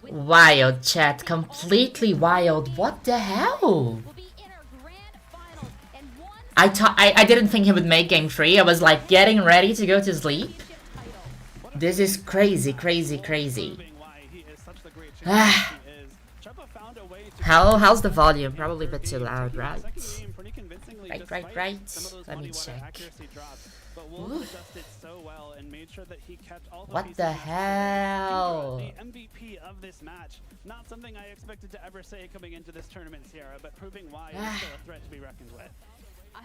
Wild, chat. Completely wild. What the hell? I didn't think he would make game 3. I was like getting ready to go to sleep. This is crazy, crazy, crazy. How's the volume? Probably a bit too loud, right? Right. Let me check. What the hell? MVP of this match. Not something I expected to ever say coming into this tournament, Sierra, but proving why it's still a threat to be reckoned with.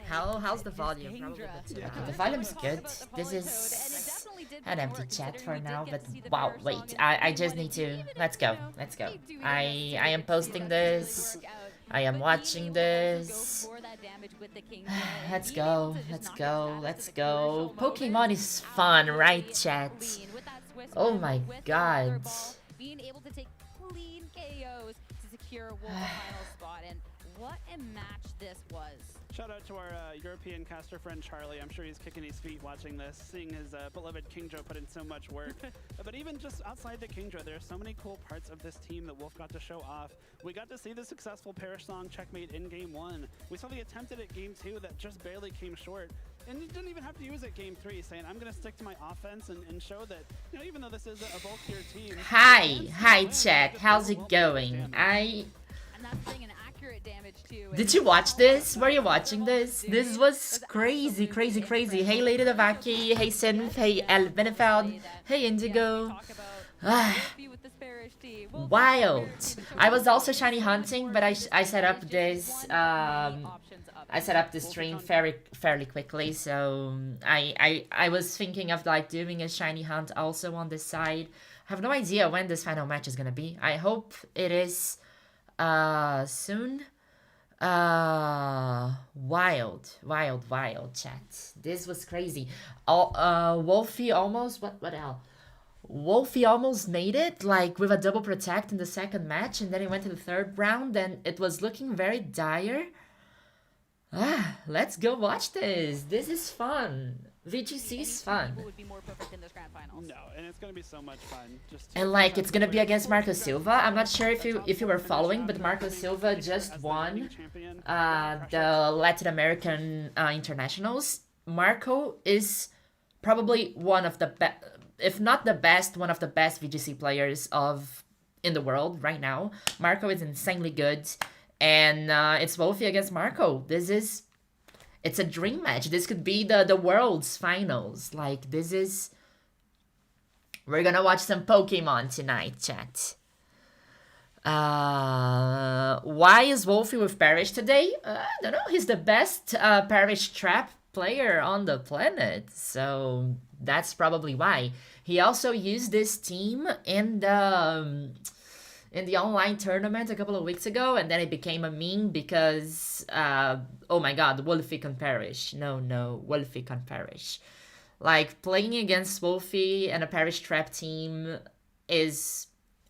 How's the volume? Probably a bit too loud. The volume's good. This is an empty chat for now, but wow, wait. I just need to... Let's go. I am posting this. I am watching this. Let's go. Pokemon is fun, right, chat? Oh my god. Being able to take clean KOs to secure Wolf's final spot, and what a match this was. Shout out to our European caster friend Charlie. I'm sure he's kicking his feet watching this, seeing his beloved Kingdra put in so much work. But even just outside the Kingdra, there are so many cool parts of this team that Wolf got to show off. We got to see the successful Perish Song checkmate in Game 1. We saw the attempt at Game 2 that just barely came short. And you didn't even have to use it Game 3, saying, I'm going to stick to my offense and show that, you know, even though this is a bulkier team... Hi, chat. How's it going? Did you watch this? Were you watching this? This was crazy. Hey, Lady Devaki. Hey, Synth. Hey, El Benefeld. Hey, Indigo. Wild. I was also shiny hunting, but I set up this... I set up the stream fairly quickly, so I was thinking of like doing a shiny hunt also on this side. I have no idea when this final match is gonna be. I hope it is soon. Wild, chat. This was crazy. Wolfey almost, what hell? Wolfey almost made it, like, with a double protect in the second match, and then he went to the third round, and it was looking very dire. Let's go watch this. This is fun. VGC is fun. No, and it's gonna be so much fun. And like, it's gonna be against Marco Silva. I'm not sure if you were following, but Marco Silva just won the Latin American internationals. Marco is probably one of the best, if not the best, one of the best VGC players in the world right now. Marco is insanely good. And it's Wolfey against Marco. It's a dream match. This could be the world's finals. Like, we're gonna watch some Pokemon tonight, chat. Why is Wolfey with Perish today? I don't know. He's the best Perish trap player on the planet. So that's probably why. He also used this team in the online tournament a couple of weeks ago, and then it became a meme because, oh my god, Wolfey can Perish. No, Wolfey can Perish. Like, playing against Wolfey and a Perish trap team is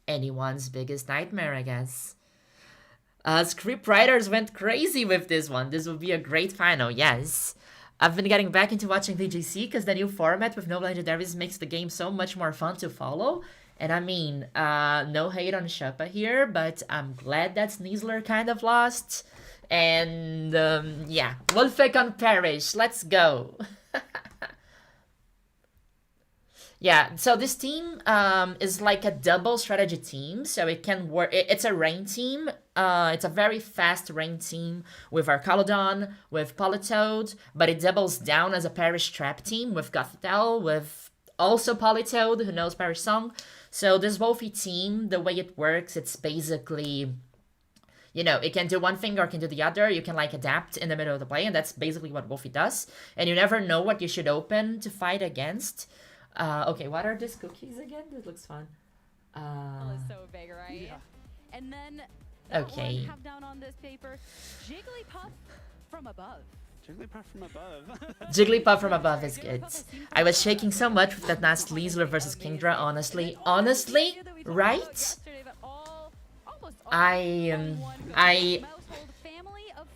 anyone's biggest nightmare, I guess. Scriptwriters went crazy with this one. This will be a great final, yes. I've been getting back into watching VGC because the new format with no legendaries makes the game so much more fun to follow. And I mean, no hate on Sheppa here, but I'm glad that Sneasler kind of lost. And, yeah, Wolfey can Perish. Let's go. Yeah, so this team is like a double strategy team, so it can work. It's a rain team. It's a very fast rain team with Arcalodon, with Politoed, but it doubles down as a Perish trap team with Gothitelle, with also Politoed, who knows Perish Song. So this Wolfey team, the way it works, it's basically, you know, it can do one thing or it can do the other. You can like adapt in the middle of the play, and that's basically what Wolfey does. And you never know what you should open to fight against. Okay, what are these cookies again? This looks fun. It's so big, right? Yeah. And then okay. Have down on this paper, Jigglypuff from above. Jigglypuff from above. Jigglypuff from above is good. I was shaking so much with that last Sneasler versus Kingdra, honestly. Honestly, right?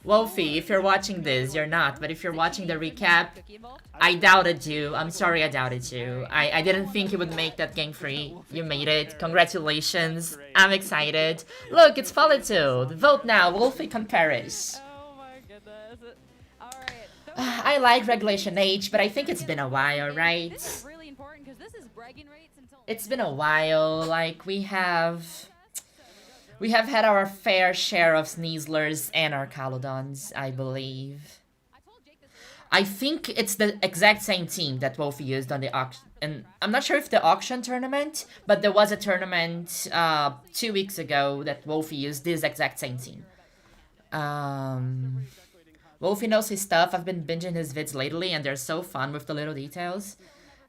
Wolfey, if you're watching this, you're not, but if you're watching the recap, I doubted you. I'm sorry I doubted you. I didn't think you would make that game free. You made it. Congratulations. I'm excited. Look, it's Politude. Vote now. Wolfey can perish. Oh my goodness. Alright. I like Regulation H, but I think it's been a while, right? This is really important because this is bragging rights until It's been a while. Like, we have had our fair share of Sneaslers and our Calodons, I believe. I think it's the exact same team that Wolfey used on the auction. And I'm not sure if the auction tournament, but there was a tournament 2 weeks ago that Wolfey used this exact same team. Wolfey knows his stuff. I've been binging his vids lately, and they're so fun with the little details.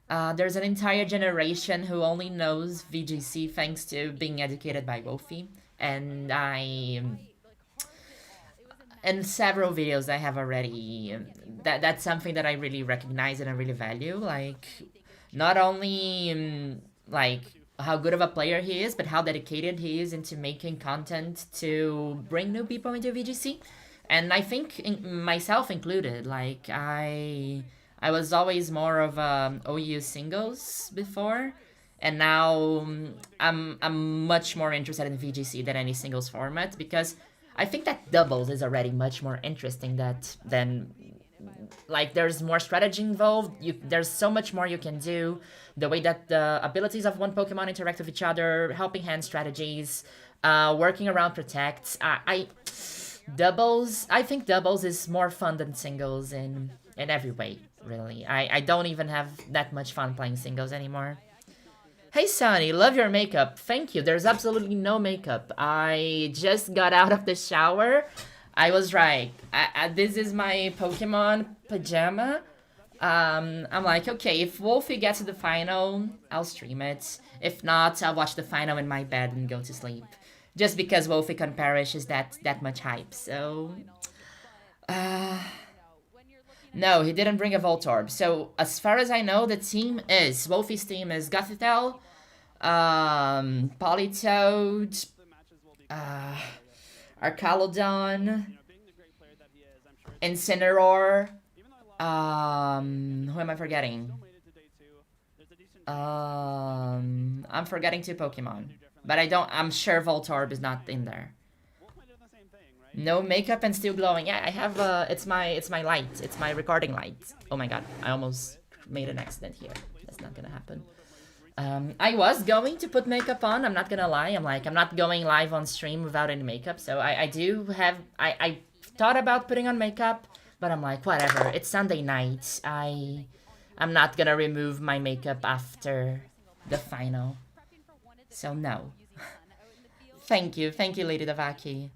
There's an entire generation who only knows VGC thanks to being educated by Wolfey. And in several videos I have already, that's something that I really recognize and I really value. Like, not only like how good of a player he is, but how dedicated he is into making content to bring new people into VGC. And I think myself included, like I was always more of OU singles before. And now I'm much more interested in VGC than any singles format, because I think that doubles is already much more interesting than like there's more strategy involved. There's so much more you can do. The way that the abilities of one Pokemon interact with each other, helping hand strategies, working around protects. I think doubles is more fun than singles in every way, really. I don't even have that much fun playing singles anymore. Hey Sonny, love your makeup. Thank you. There's absolutely no makeup. I just got out of the shower. I was right. This is my Pokemon pajama. I'm like, okay, if Wolfey gets to the final, I'll stream it. If not, I'll watch the final in my bed and go to sleep. Just because Wolfey can perish is that much hype. So, no, he didn't bring a Voltorb. So, as far as I know, the team is... Wolfey's team is Gothitelle, Politoed, Arcalodon, Incineroar, who am I forgetting? I'm forgetting 2 Pokemon. But I'm sure Voltorb is not in there. No makeup and still glowing. Yeah, I have it's my light. It's my recording light. Oh my god, I almost made an accident here. That's not gonna happen. I was going to put makeup on, I'm not gonna lie. I'm not going live on stream without any makeup. So I thought about putting on makeup, but I'm like, whatever. It's Sunday night. I'm not gonna remove my makeup after the final. So no. Thank you, Lady Davaki.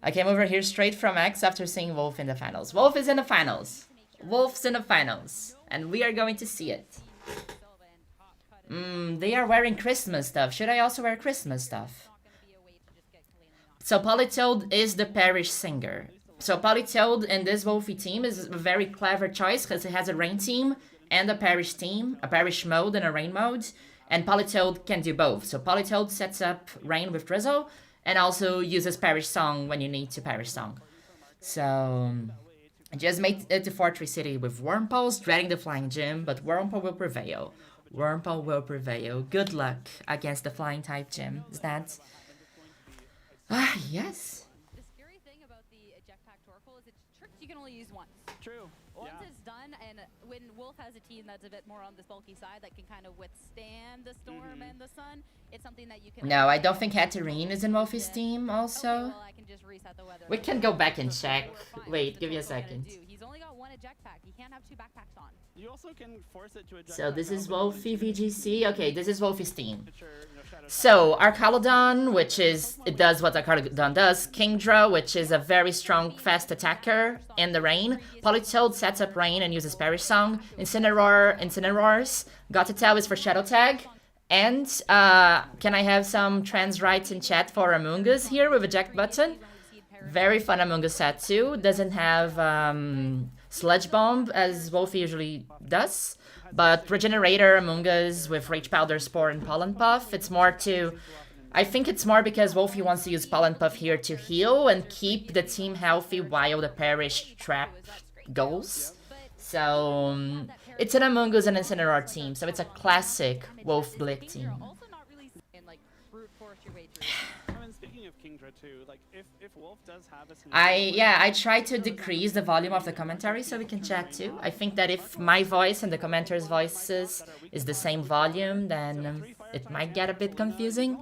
I came over here straight from X after seeing Wolf in the finals. Wolf is in the finals. Wolf's in the finals. And we are going to see it. They are wearing Christmas stuff. Should I also wear Christmas stuff? So Politoed is the Parish singer. So Politoed in this Wolfey team is a very clever choice because it has a rain team and a Parish team. A Parish mode and a rain mode. And Politoed can do both. So Politoed sets up rain with Drizzle and also uses Parish Song when you need to Parish Song. So I just made it to Fortress City with Wurmples, dreading the Flying Gym, but Wurmple will prevail. Wurmple will prevail. Good luck against the Flying type gym. Is that... yes. The scary thing about the Jetpack Torkoal is it's tricked you can only use once. True. Once it's done, and when Wolf has a team that's a bit more on this bulky side that can kind of withstand the storm and the sun, it's something that you can... No, I don't think Hatterene is in Wolfey's team also. Okay, well, I can just reset the weather. We can go back and check. Wait, give me a second. He's only got one eject-pack. He can't have 2 backpacks on. You also can force it to eject. So this is Wolfey VGC. Okay, this is Wolfey's team. So Arcalodon, it does what Arcalodon does. Kingdra, which is a very strong, fast attacker in the rain. Politoed sets up rain and uses Parish Song. Incineroars. Gothitelle is for Shadow Tag. And can I have some trans rights in chat for Among Us here with eject button? Very fun Among Us set too. Doesn't have Sludge Bomb as Wolfey usually does. But Regenerator, Among Us with Rage Powder, Spore, and Pollen Puff. It's more to I think it's more because Wolfey wants to use Pollen Puff here to heal and keep the team healthy while the Perish trap goes. So it's an Among Us and Incineroar team, so it's a classic Wolf Blick team. Speaking of Kingdra too, like if Wolf does have a I try to decrease the volume of the commentary so we can chat too. I think that if my voice and the commenters' voices is the same volume, then it might get a bit confusing.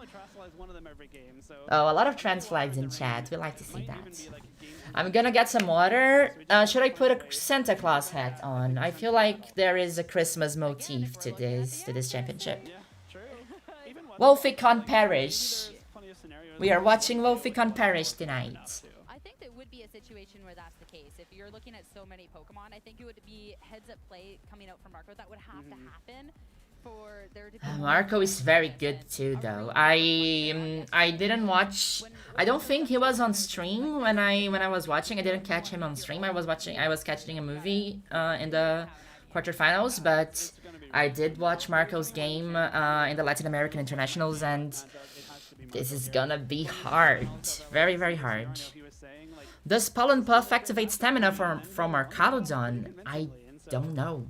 Oh, a lot of trans flags in chat. We like to see that. I'm gonna get some water. Should I put a Santa Claus hat on? I feel like there is a Christmas motif to this championship. Wolfey can't perish. We are watching Wolfey can't perish tonight. I think there would be a situation where that's the case. If you're looking at so many Pokemon, I think it would be heads up play coming out from Marco. That would have to happen for there to be. Marco is very good too, though. I didn't watch. I don't think he was on stream when I was watching. I didn't catch him on stream. I was catching a movie in the quarterfinals, but I did watch Marco's game in the Latin American Internationals, and this is gonna be hard. Very, very hard. Does Pollen Puff activate stamina from Arcaludon? I don't know.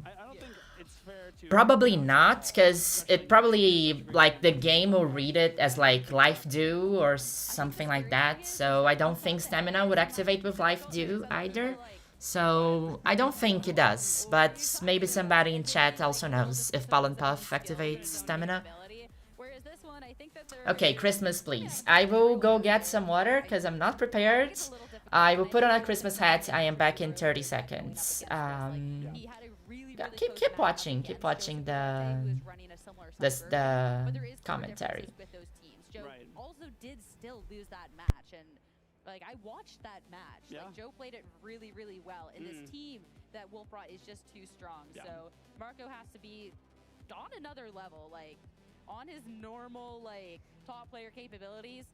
Probably not, because it probably, like, the game will read it as, like, Life Dew or something like that. So I don't think stamina would activate with Life Dew either. So I don't think it does, but maybe somebody in chat also knows if Pollen Puff activates stamina. Okay, Christmas, please. I will go get some water because I'm not prepared. I will put on a Christmas hat. I am back in 30 seconds. Keep watching the commentary. Joe also did still lose that match, and like I watched that match. Like Joe played it really, really well, and this team that Wolf brought is just too strong. So Marco has to be on another level, like on his normal like top player capabilities.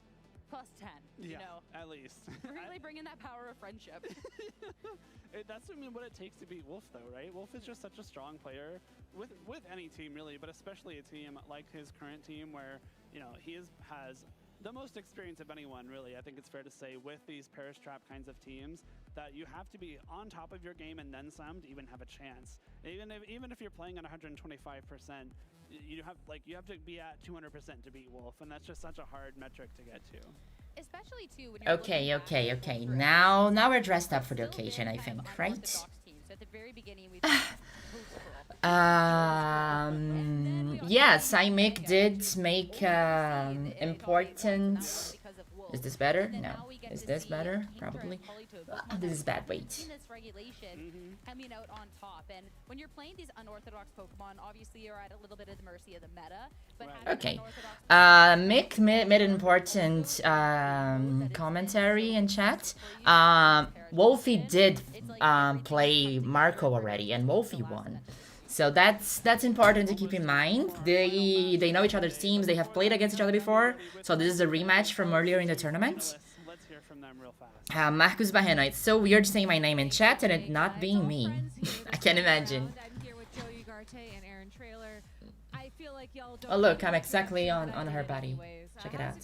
Plus 10, you know, at least. Really bringing that power of friendship. That's what it takes to beat Wolf, though, right? Wolf is just such a strong player with any team, really, but especially a team like his current team, where you know he has the most experience of anyone, really. I think it's fair to say with these Perish Trap kinds of teams that you have to be on top of your game and then some to even have a chance. Even if you're playing at 125%. You have to be at 200% to beat Wolf, and that's just such a hard metric to get to. Especially too when you're okay. Now we're dressed up for the occasion, I think, right? Yes, iMick did make important. Is this better? No. Is this better? Probably. This is bad. Wait. Coming out on top, and when you're playing these unorthodox Pokemon, obviously you're at a little bit of the mercy of the meta. But okay. Mick made an important commentary in chat. Wolfey did play Marco already, and Wolfey won. So that's important to keep in mind. They know each other's teams. They have played against each other before. So this is a rematch from earlier in the tournament. Let's hear from them real fast. Marcus Bahena, it's so weird saying my name in chat and it not being me. I can imagine. Oh look, I'm exactly on her body. Check it out.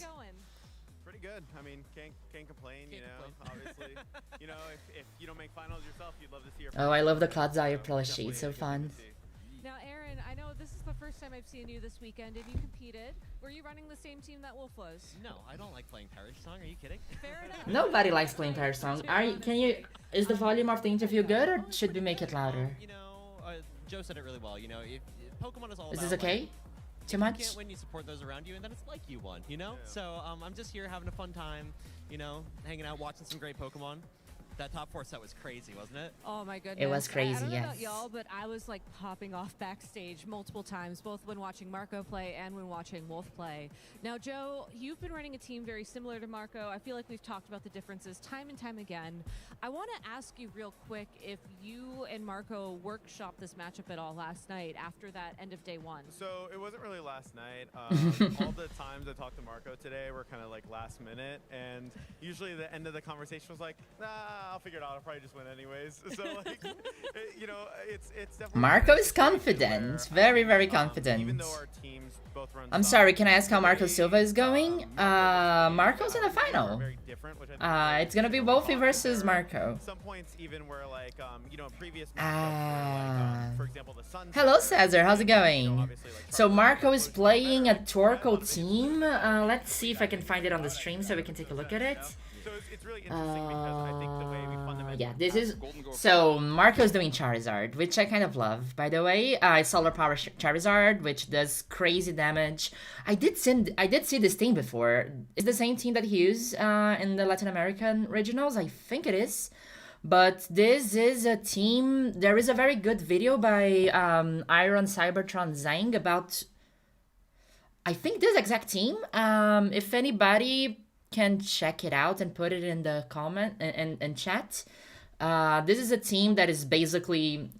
Pretty good. I mean, can't complain, you know, obviously. You know, if you don't make finals yourself, you'd love to see your... Oh, I love the Clodsire plushie. It's so fun. Now, Aaron, I know this is the first time I've seen you this weekend, and you competed. Were you running the same team that Wolf was? No, I don't like playing Perish Song. Are you kidding? Fair enough. Nobody likes playing Perish Song. Is the volume of the interview good, or should we make it louder? You know, Joe said it really well. You know, if Pokemon is all about... Is this okay? Too much? You can't win, you support those around you, and then it's like you won, you know? Yeah. So I'm just here having a fun time, you know, hanging out, watching some great Pokemon. That top 4 set was crazy, wasn't it? Oh my goodness. It was crazy, I don't know yes. about y'all, but I was like popping off backstage multiple times, both when watching Marco play and when watching Wolf play. Now, Joe, you've been running a team very similar to Marco. I feel like we've talked about the differences time and time again. I want to ask you real quick if you and Marco workshopped this matchup at all last night after that end of day 1. So it wasn't really last night. All the times I talked to Marco today were kind of like last minute, and usually the end of the conversation was like, I'll figure it out. I'll probably just win anyways. So like, you know, it's definitely. Marco is confident, very, very confident. Even though our teams both run. I'm sorry, can I ask how Marco Silva is going? Marco's in the final. It's gonna be Wolfey versus Marco. Some points even where like you know, previous matchups, for example, the Sun. Hello Cesar, how's it going? So Marco is playing a Torco team. Let's see if I can find it on the stream so we can take a look at it. So it's really interesting because I think the way we fundamentally. Yeah, this is so Marco's doing Charizard, which I kind of love. By the way, Solar Power Charizard, which does crazy damage. I did see this team before. It's the same team that he used in the Latin American regionals. I think it is. But this is a team. There is a very good video by Iron Cybertron Zhang about, I think, this exact team. If anybody can check it out and put it in the comment and chat. This is a team that is basically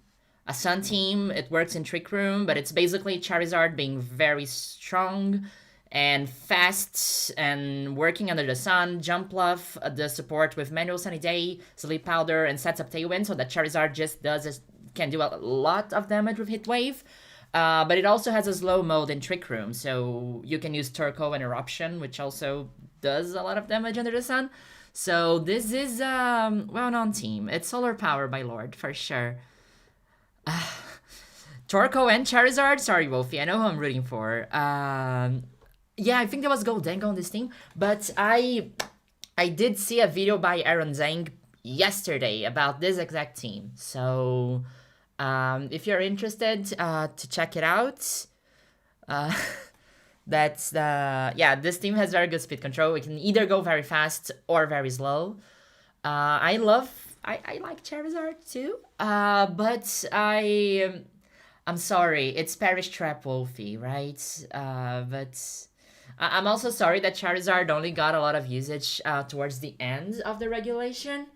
a Sun team. It works in Trick Room, but it's basically Charizard being very strong and fast and working under the sun, Jump Bluff, the support with Manual Sunny Day, Sleep Powder, and sets up Tailwind, so that Charizard just can do a lot of damage with Hit Wave. But it also has a slow mode in Trick Room, so you can use Turco and Eruption, which also does a lot of damage under the sun. So this is a well-known team. It's Solar Power by Lord, for sure. Torco and Charizard? Sorry, Wolfey, I know who I'm rooting for. Yeah, I think there was Goldengo on this team, but I did see a video by Aaron Zhang yesterday about this exact team. So if you're interested to check it out, this team has very good speed control. It can either go very fast or very slow. I like Charizard too, but I'm sorry, it's Perish Trap Wolfey, right? But I'm also sorry that Charizard only got a lot of usage towards the end of the regulation.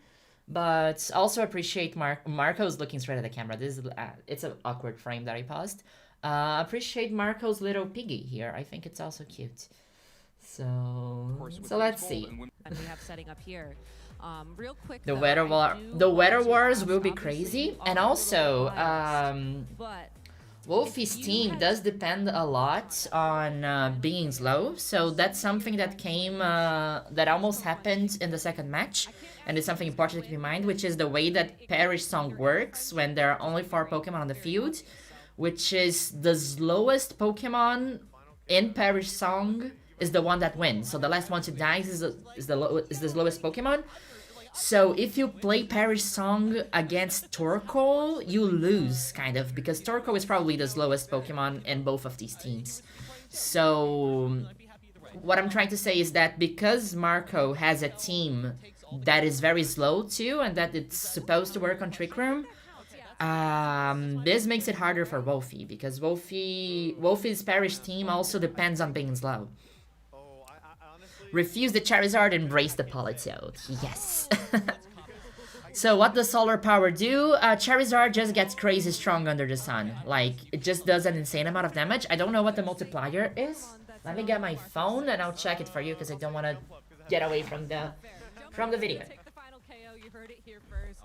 But also appreciate Marco's looking straight at the camera. This is it's an awkward frame that I paused. Appreciate Marco's little piggy here. I think it's also cute. So let's see. And we have setting up here. Real quick. The weather wars will be crazy, and also Wolfey's team does depend a lot on being slow. So that's something that that almost happened in the second match, and it's something important to keep in mind, which is the way that Perish Song works when there are only 4 Pokemon on the field, which is the slowest Pokemon in Perish Song is the one that wins. So the last one to die is the slowest Pokemon. So if you play Perish Song against Torkoal, you lose, kind of, because Torkoal is probably the slowest Pokemon in both of these teams. So what I'm trying to say is that because Marco has a team that is very slow too, and that it's supposed to work on Trick Room, this makes it harder for Wolfey, because Wolfey's Perish team also depends on being slow. Refuse the Charizard, embrace the Politoed. Yes. So what does Solar Power do? Charizard just gets crazy strong under the sun. Like, it just does an insane amount of damage. I don't know what the multiplier is. Let me get my phone and I'll check it for you, because I don't want to get away from the video. Take the final KO. You heard it here first.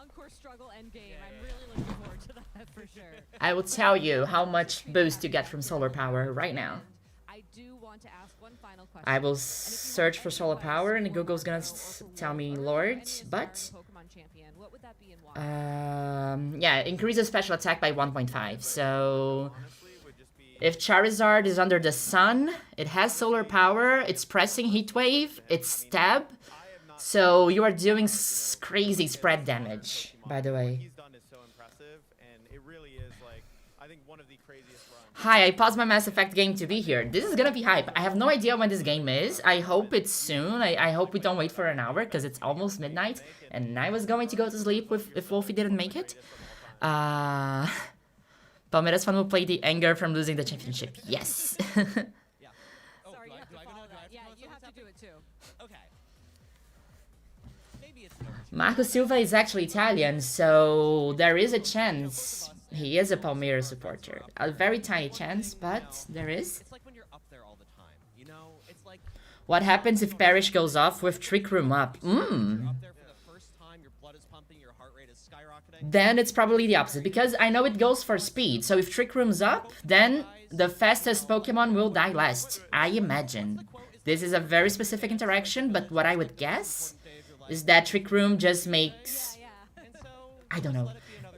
Encore struggle endgame. I'm really looking forward to that for sure. I will tell you how much boost you get from Solar Power right now. I do want to ask one final question. I will search for Solar Power and Google's gonna tell me Lord, but yeah, it increases special attack by 1.5. So if Charizard is under the sun, it has Solar Power, it's pressing Heat Wave, it's Stab, so you are doing crazy spread damage, by the way. Hi, I paused my Mass Effect game to be here. This is gonna be hype. I have no idea when this game is. I hope it's soon. I hope we don't wait for an hour, because it's almost midnight, and I was going to go to sleep if Wolfey didn't make it. Palmeiras fan will play the anger from losing the championship. Yes. Sorry, you have to follow that. Yeah, you have to do it too. Okay. Maybe it's Marco Silva is actually Italian, so there is a chance he is a Palmeiras supporter. A very tiny chance, but there is. It's like when you're up there all the time, you know? It's like What happens if Perish goes off with Trick Room up? you're up there for the first time, blood is pumping, your heart rate is skyrocketing. Then it's probably the opposite, because I know it goes for speed. So if Trick Room's up, then the fastest Pokemon will die last, I imagine. This is a very specific interaction, but what I would guess is that Trick Room just makes... I don't know.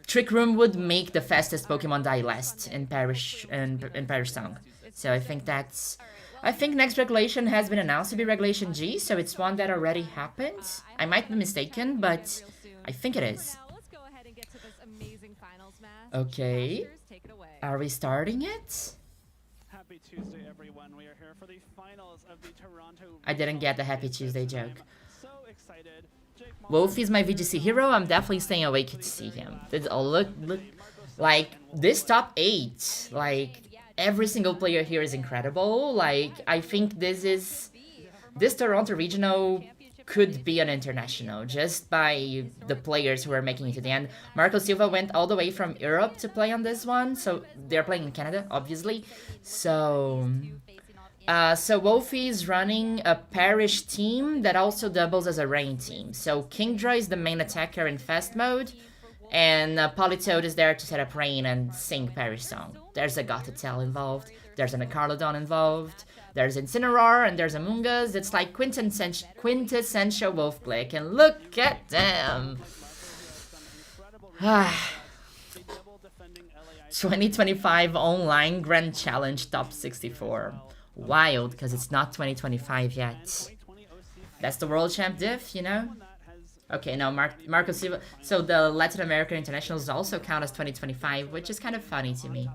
Trick Room would make the fastest Pokemon die last in Parish Song. So I think that's... I think next regulation has been announced to be Regulation G, so it's one that already happened. I might be mistaken, but I think it is. Okay. Are we starting it? Happy Tuesday, everyone. We are here for the finals of the Toronto. I didn't get the Happy Tuesday joke. So excited. Wolfey is my VGC hero. I'm definitely staying awake to see him. Look, like this top 8, like every single player here is incredible. Like I think this Toronto regional could be an international just by the players who are making it to the end. Marco Silva went all the way from Europe to play on this one, so they're playing in Canada, obviously. So Wolfey is running a Parish team that also doubles as a rain team. So Kingdra is the main attacker in fast mode, and Politoed is there to set up rain and sing Parish Song. There's a Gothitelle involved, there's an Carlodon involved, there's Incineroar, and there's Among Us. It's like quintessential Wolf Click, and look at them! 2025 Online Grand Challenge Top 64. Wild, because it's not 2025 yet. That's the World Champ diff, you know? Okay, no, Marco Silva. So the Latin American Internationals also count as 2025, which is kind of funny to me.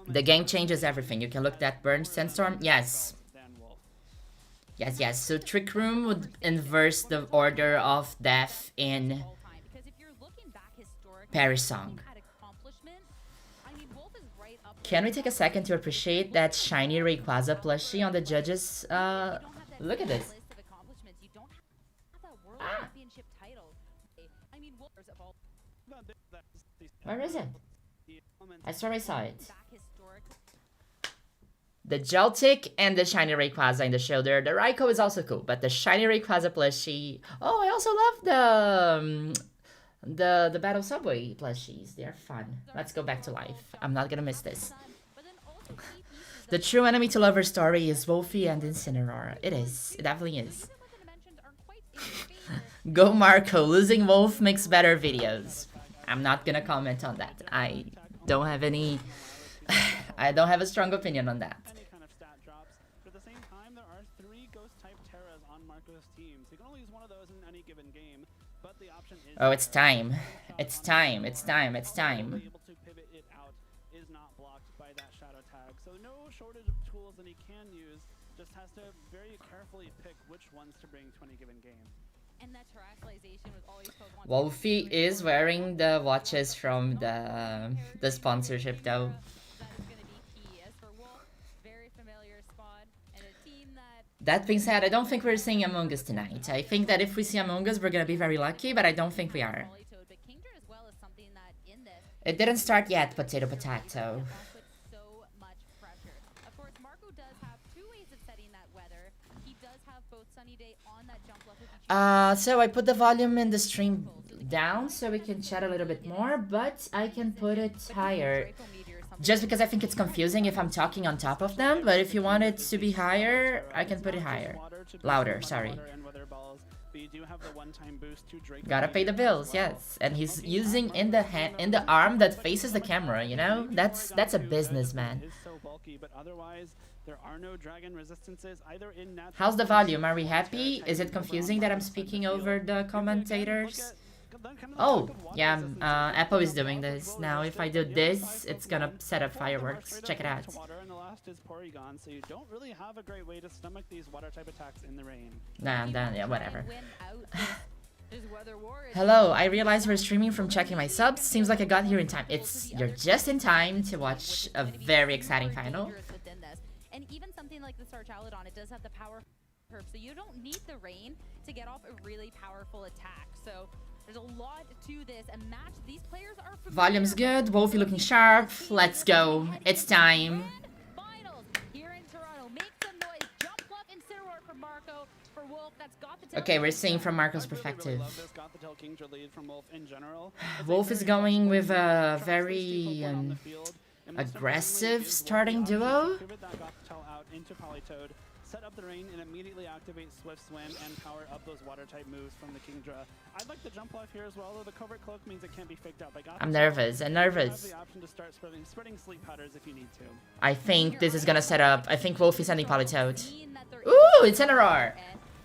The game changes everything. You can look at Burn Sandstorm. Yes. Yes. So Trick Room would inverse the order of death in Parish Song. Can we take a second to appreciate that shiny Rayquaza plushie on the judges? Look at this. Ah. Where is it? I swear I saw it. The Joltik and the shiny Rayquaza in the shoulder. The Raikou is also cool, but the shiny Rayquaza plushie. Oh, I also love the Battle Subway plushies. They're fun. Let's go back to life. I'm not gonna miss this. The true enemy to lover story is Wolfey and Incineroar. It is. It definitely is. Go Marco. Losing Wolf makes better videos. I'm not gonna comment on that. I don't have any... I don't have a strong opinion on that. At the same time, there are 3 Ghost-type Terras on Marco's team, so you can only use one of those in any given game. But the option is... Oh, it's time. It's time. It's time. It's time. Able to pivot it out is not blocked by that shadow tag. So no shortage of tools that he can use. Just has to very carefully pick which ones to bring to any given game. And that terrestrialization was always Wolfey is wearing the watches from the sponsorship though. That being said, I don't think we're seeing Among Us tonight. I think that if we see Among Us, we're gonna be very lucky, but I don't think we are. It didn't start yet, potato. So I put the volume in the stream down so we can chat a little bit more, but I can put it higher. Just because I think it's confusing if I'm talking on top of them, but if you want it to be higher, I can put it higher. Louder, sorry. Gotta pay the bills, yes. And he's using in the arm that faces the camera, you know? That's a businessman. How's the volume? Are we happy? Is it confusing that I'm speaking over the commentators? Oh, yeah, Apple is doing this. Now, if I do this, it's gonna set up fireworks. Check it out. Nah, yeah, whatever. Hello, I realize we're streaming from checking my subs. Seems like I got here in time. You're just in time to watch a very exciting final. And even something like the Sarchalodon, it does have the power herb, so you don't need the rain to get off a really powerful attack. So there's a lot to this, and match these players are Volume's good, Wolfey looking sharp. Let's go. It's time. Finals here in Toronto. Make some noise. Jump Bluff Incineroar for Marco. Marco. For Wolf, that's Gothitelle. Okay, we're seeing from Marco's I really perspective. love this Gothitelle Kingdra lead from Wolf in general. Wolf is going with a very aggressive starting duo. Pivot that Gothitelle out into Polytoad, set up the rain, and immediately activate Swift Swim and power up those water type moves from the Kingdra. I'd like the jump off here as well, though the covert cloak means it can't be faked out by Gothitelle. I'm nervous. I'm nervous. You have the option to start spreading sleep powders if you need to. I think this is gonna set up. I think Wolf is sending Polytoad. Ooh, it's an RR.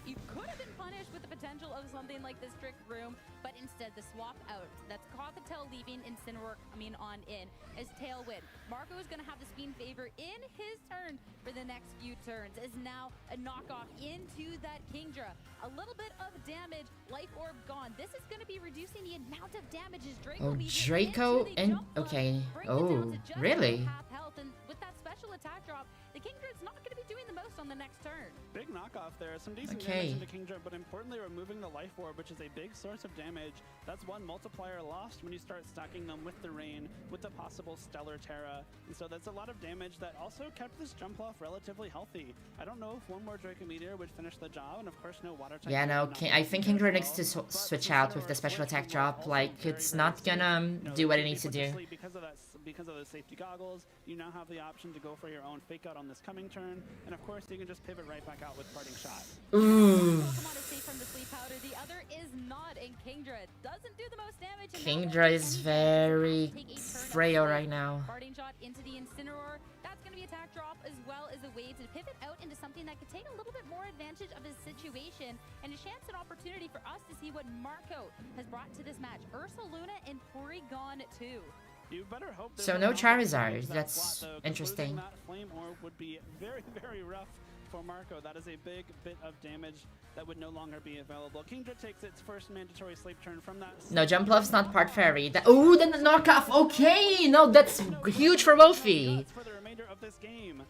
You could have been punished with the potential of something like this Trick Room, but instead the swap out. That's Gothitelle leaving Incineroar coming on in as Tailwind. Marco is going to have the speed favor in his turn for the next few turns. Is now a knockoff into that Kingdra. A little bit of damage, Life Orb gone. This is going to be reducing the amount of damage as Draco. Oh, Draco and okay. Oh, really? Half health, and with that special attack drop, the Kingdra's not going to be doing the most on the next turn. Big knockoff there. Some decent Okay. damage into Kingdra, but importantly removing the Life Orb, which is a big source of damage. That's one multiplier lost when you start stacking them with the Rain, with the possible Stellar Terra. And so that's a lot of damage that also kept this jump off relatively healthy. I don't know if one more Draco Meteor would finish the job, and of course no water type. Yeah, no, I think Kingdra needs to switch out with the special attack drop. Like, it's not gonna do what it needs to do. Because of those safety goggles, you now have the option to go for your own fake out on this coming turn, and of course you can just pivot right back out with Parting Shot. Ooh. Pokemon is safe from the sleep powder, the other is not, and Kingdra doesn't do the most damage. Kingdra is very frail right now. Parting Shot into the Incineroar, that's going to be attack drop as well as a way to pivot out into something that could take a little bit more advantage of his situation, and a chance and opportunity for us to see what Marco has brought to this match. Ursaluna and Porygon 2. You better hope So no Charizard. That's interesting. That Flame Orb would be very, very rough for Marco. That is a big bit of damage that would no longer be available. Kingdra takes its first mandatory sleep turn from that. No, Jump Love's not part fairy. Oh, then the knockoff. Okay, no, that's huge for Wolfey. For the remainder of this game.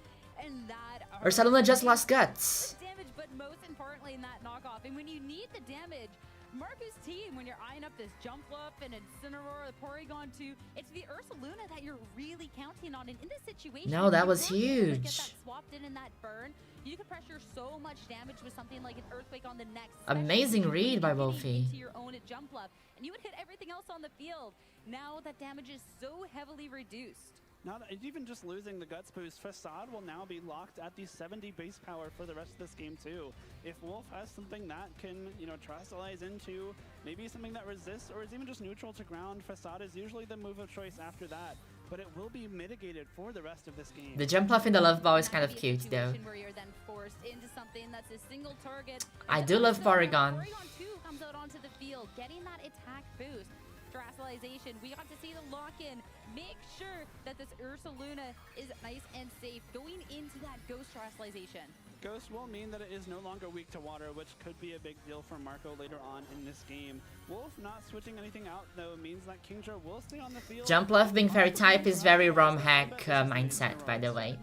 And that Ursaluna just lost guts. damage, but most importantly in that knockoff. And when you need the damage, Marco's team, when you're eyeing up this Jump Bluff and Incineroar, the Porygon 2, it's the Ursaluna that you're really counting on. And in this situation, No, that was you really wanna huge. Get that swapped in that burn. You could pressure so much damage with something like an Earthquake on the next. Amazing especially read by getting Wolfey. into your own Jump Bluff, and you would hit everything else on the field. Now that damage is so heavily reduced. Now that even just losing the Guts boost, Facade will now be locked at the 70 base power for the rest of this game too. If Wolf has something that can, Terastallize into, maybe something that resists or is even just neutral to ground, Facade is usually the move of choice after that. But it will be mitigated for the rest of this game. The Jump Off in the Love Ball is kind of cute though. Where you're then forced into something that's a single target. I do love Porygon. Porygon 2 comes out onto the field, getting that attack boost. Terastallization, we got to see the lock-in. Make sure that this Ursaluna is nice and safe going into that Ghost Terastallization. Ghost will mean that it is no longer weak to water, which could be a big deal for Marco later on in this game. Wolf not switching anything out, though, means that Kingdra will stay on the field. Jump Love being fairy type is very ROM hack mindset, by the way.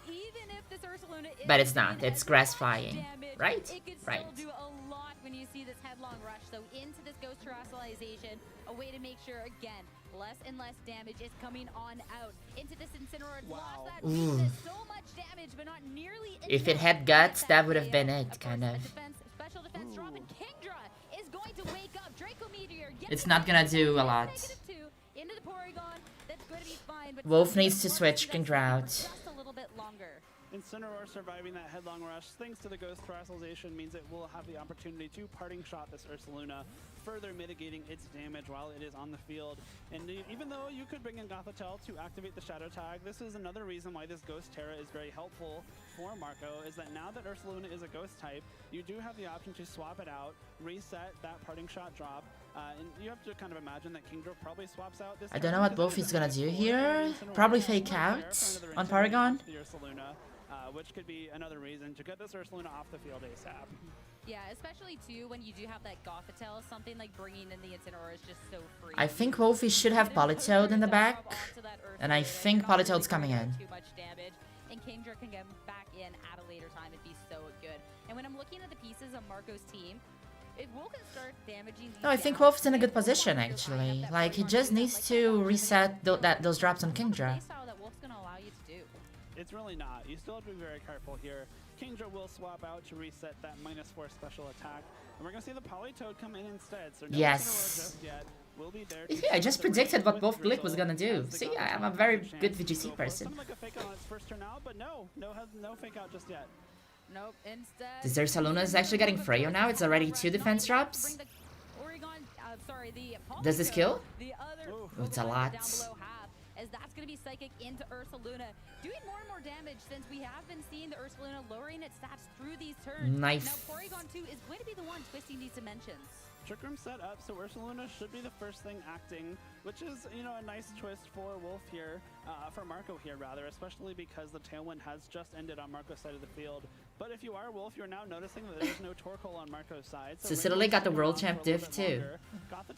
Even if this Ursaluna is But it's not, it's grass flying, damage, right? It could Right. still do a lot when you see this headlong rush. So into this Ghost Terastallization, a way to make sure, again, less and less damage is coming on out. Into this Incineroar, it's lost that weakness, so much damage, but not nearly If it enough had to guts, get that would have KO. been it, Of kind course, of. Special defense drop, and Kingdra is going to wake up. Draco Meteor gets It's not gonna do a lot. -2 into the Porygon. That's going to be fine, but Wolf still needs to forcing switch that Kingdra for out. just a little bit longer. Incineroar surviving that headlong rush thanks to the Ghost Terastallization means it will have the opportunity to Parting Shot this Ursaluna, further mitigating its damage while it is on the field. And even though you could bring in Gothitelle to activate the Shadow Tag, this is another reason why this Ghost Terra is very helpful for Marco, is that now that Ursaluna is a Ghost type, you do have the option to swap it out, reset that Parting Shot drop, and you have to kind of imagine that Kingdra probably swaps out this. I don't know what Wolfey's gonna do here. Probably fake out on Porygon. The Ursaluna, which could be another reason to get this Ursaluna off the field ASAP. Yeah, especially too when you do have that Gothitelle, something like bringing in the Incineroar is just so free. I think Wolfey should have Polytoad in the back, and I think Polytoad's coming in. Too much damage, and Kingdra can get back in at a later time and be so good. And when I'm looking at the pieces of Marco's team, if Wolf can start damaging these No, I think down, Wolf's in a good it's Wolf position that you're actually. eyeing up that Like, he Porygon just too, needs like to that reset those drops on Kingdra. playstyle that Wolf's gonna allow you to do. It's really not. You still have to be very careful here. Kingdra will swap out to reset that -4 special attack. And we're going to see the Polytoad come in instead. So no Yes. just yet. Will be there Yeah, I just predicted what Wolf Glick was gonna do. See, I'm a very good VGC person. Something like a fake out on its first turn out, but no fake out just yet. Nope, instead... This Ursaluna is actually getting Freyo now. It's already 2 defense drops. Does this kill? Oh, it's a lot. As that's going to be Psychic into Ursaluna, doing more and more damage since we have been seeing the Ursaluna lowering its stats through these turns. Nice. Now Porygon 2 is going to be the one twisting these dimensions. Trick Room set up, so Ursaluna should be the first thing acting, which is, you know, a nice twist for Wolf here, for Marco here rather, especially because the Tailwind has just ended on Marco's side of the field. But if you are Wolf, you're now noticing that there's no Torkoal on Marco's side. So Cicely got the World Champ diff too.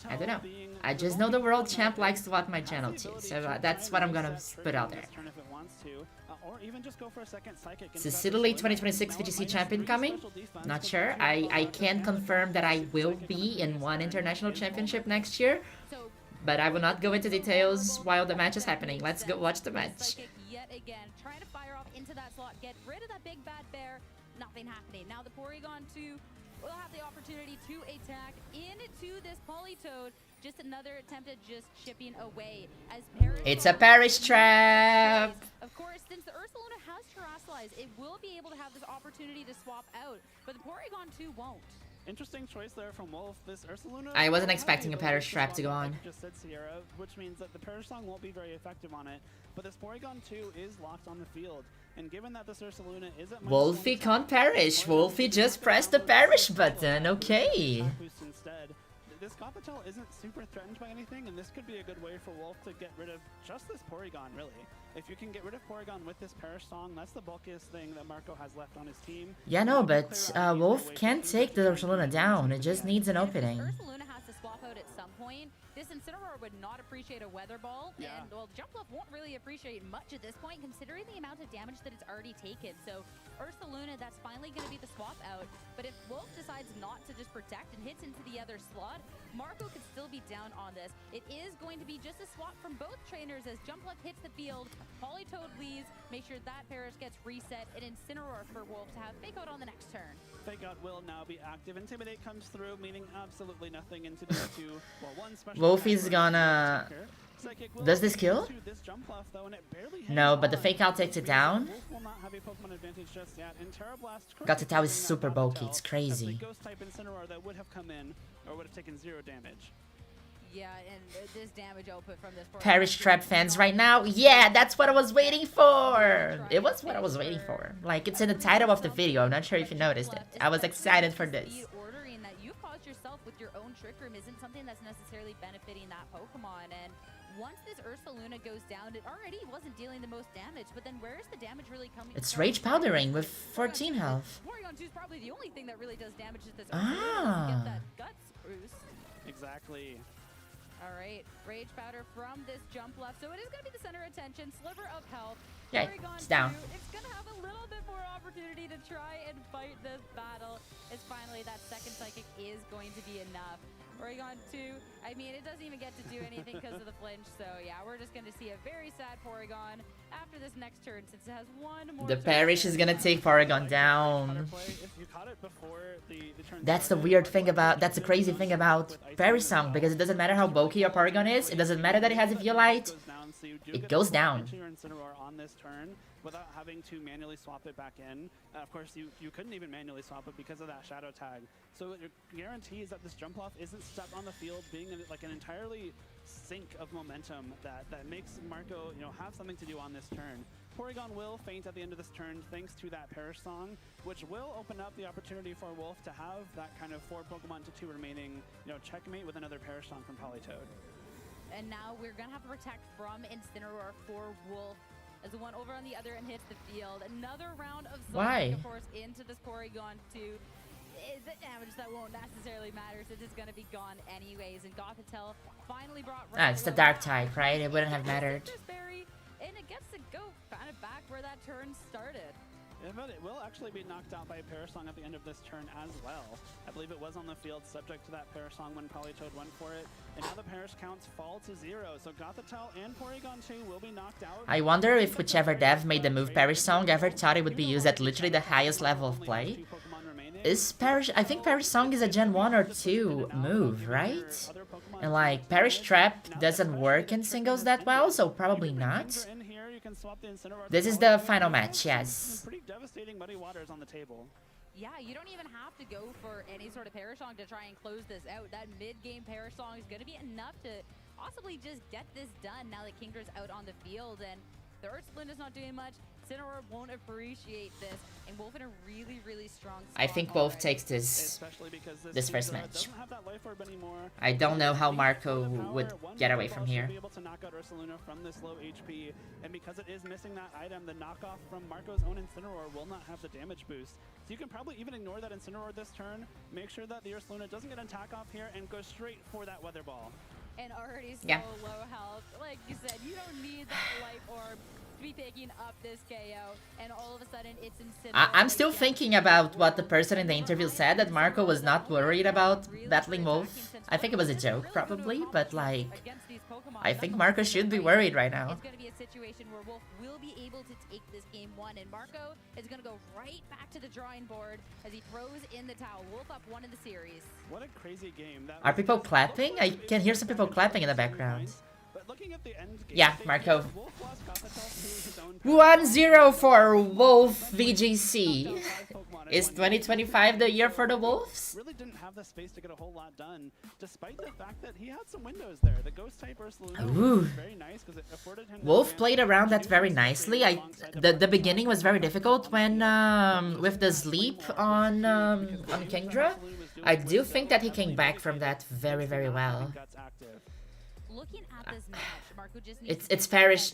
I don't know. I just know the World Champ likes to watch my channel too, so that's what I'm gonna put out there. Or even just go for a second Psychic. Cicely 2026 VGC Champion coming? Not sure. I can confirm that I will be in one international championship next year, but I will not go into details while the match is happening. Let's go watch the match. Yet again, trying to fire off into that slot, get rid of that big bad bear. Nothing happening. Now the Porygon 2 will have the opportunity to attack into this Polytoad. Just another attempt at just chipping away as Perish. It's a Perish trap. Of course, since the Ursaluna has Terrasilize, it will be able to have this opportunity to swap out, but the Porygon 2 won't. Interesting choice there from Wolf. This Ursaluna. I wasn't expecting a Perish trap to go on. Just said Sierra, which means that the Perish Song won't be very effective on it. But this Porygon 2 is locked on the field, and given that this Ursaluna is at Wolfey can't perish. Wolfey just pressed the Perish button. Okay. Instead, this Gothitelle isn't super threatened by anything, and this could be a good way for Wolf to get rid of just this Porygon, really. If you can get rid of Porygon with this Perish Song, that's the bulkiest thing that Marco has left on his team. Yeah, no, but Wolf can take the Ursaluna down. It just needs an opening. Ursaluna has to swap out at some point. This Incineroar would not appreciate a Weather Ball, and well, Jumpluff won't really appreciate much at this point, considering the amount of damage that it's already taken. So Ursaluna, that's finally going to be the swap out. But if Wolf decides not to just protect and hits into the other slot, Marco could still be down on this. It is going to be just a swap from both trainers as Jumpluff hits the field, Polytoad leaves, make sure that Perish gets reset, and Incineroar for Wolf to have Fake Out on the next turn. Fake Out will now be active. Intimidate comes through, meaning absolutely nothing into these two. Well, one special Wolfey's gonna... Does this kill? No, but the Fake Out takes it down. Gothitelle is super bulky, it's crazy. Ghost type Incineroar that would have come in, or would have taken 0 damage. Yeah, and this damage output from this Perish Trap fans right now, yeah, that's what I was waiting for. It was what I was waiting for. Like, it's in the title of the video. I'm not sure if you noticed it. I was excited for this. Ordering that you caused yourself with your own Trick Room isn't something that's necessarily benefiting that Pokemon. And once this Ursaluna goes down, it already wasn't dealing the most damage. But then where is the damage really coming from? It's Rage Powdering with 14 health. Porygon 2 is probably the only thing that really does damage to this Ah. Get that guts boost. Exactly. All right, Rage Powder from this Jumpluff. So it is going to be the center of attention. Sliver of health. Yeah, Porygon it's down. 2, it's going to have a little bit more opportunity to try and fight this battle. As finally that second Psychic is going to be enough. Porygon 2, I mean, it doesn't even get to do anything because of the flinch. So yeah, we're just going to see a very sad Porygon after this next turn since it has one more. The Perish is gonna take Porygon down. That's the weird thing about, that's the crazy thing about Perish Song, because it doesn't matter how bulky your Porygon is, it doesn't matter that it has a Violite, it goes down. On this turn without having to manually swap it back in. Of course, you couldn't even manually swap it because of that Shadow Tag. So it guarantees that this Jumpluff isn't stuck on the field being like an entirely sink of momentum that makes Marco, you know, have something to do on this turn. Porygon will faint at the end of this turn thanks to that Perish Song, which will open up the opportunity for Wolf to have that kind of 4 Pokemon to 2 remaining, you know, checkmate with another Perish Song from Polytoad. And now we're going to have to protect from Incineroar for Wolf as the one over on the other end hits the field. Another round of Sonic, of course, into this Porygon 2. Is it damage that won't necessarily matter since it's going to be gone anyways. And Gothitelle finally brought... It's the Dark type, right? It wouldn't have mattered. And it gets to go kind of back where that turn started. Yeah, but it will actually be knocked out by Parasong at the end of this turn as well. I believe it was on the field subject to that Parasong when Polytoad went for it. And now the Parish counts fall to 0. So Gothitelle and Porygon 2 will be knocked out. I wonder if whichever dev made the move Parasong ever thought it would be used at literally the highest level of play. Is Parish... I think Parasong is a Gen 1 or 2 move, right? And like, Parish Trap doesn't work in singles that well, so probably not. This is the final match, yes. Pretty devastating muddy waters on the table. Yeah, you don't even have to go for any sort of Parasong to try and close this out. That mid-game Parasong is going to be enough to possibly just get this done now that Kingdra's out on the field. And the Earth Splint is not doing much. Cineroar won't appreciate this, and Wolf in a really, really strong spot. I think Wolf takes this first match. I don't know how Marco would get away from here. Able to knock out Ursaluna from this low HP, and because it is missing that item, the knockoff from Marco's own Incineroar will not have the damage boost. So you can probably even ignore that Incineroar this turn, make sure that the Ursaluna doesn't get an attack off here, and go straight for that Weather Ball. And already so Yeah. low health. Like you said, you don't need that life orb to be picking up this KO, and all of a sudden it's Incineroar. I'm still thinking about what the person in the interview said, that Marco was not worried about battling Wolf. I think it was a joke, probably, but like, I think Marco should be worried right now. It's going to be a situation where Wolf will be able to take this game 1, and Marco is going to go right back to the drawing board as he throws in the towel. Wolf up 1 in the series. What a crazy game. That Are people clapping? I can hear some people clapping in the background. But looking at the end game, Yeah, Marco. Wolf lost Gothitelle to his own 1-0 for Wolf VGC. Is 2025 the year for the Wolves? really didn't have the space to get a whole lot done, despite the fact that he had some windows there. The Ghost type Ursaluna was very nice because it afforded him. Wolf played around that very nicely. The beginning was very difficult when with the sleep on Kingdra. I do think that he came back from that very, very well. Looking at this match, Marco just needs It's Parish,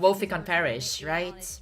Wolfey on Parish, right?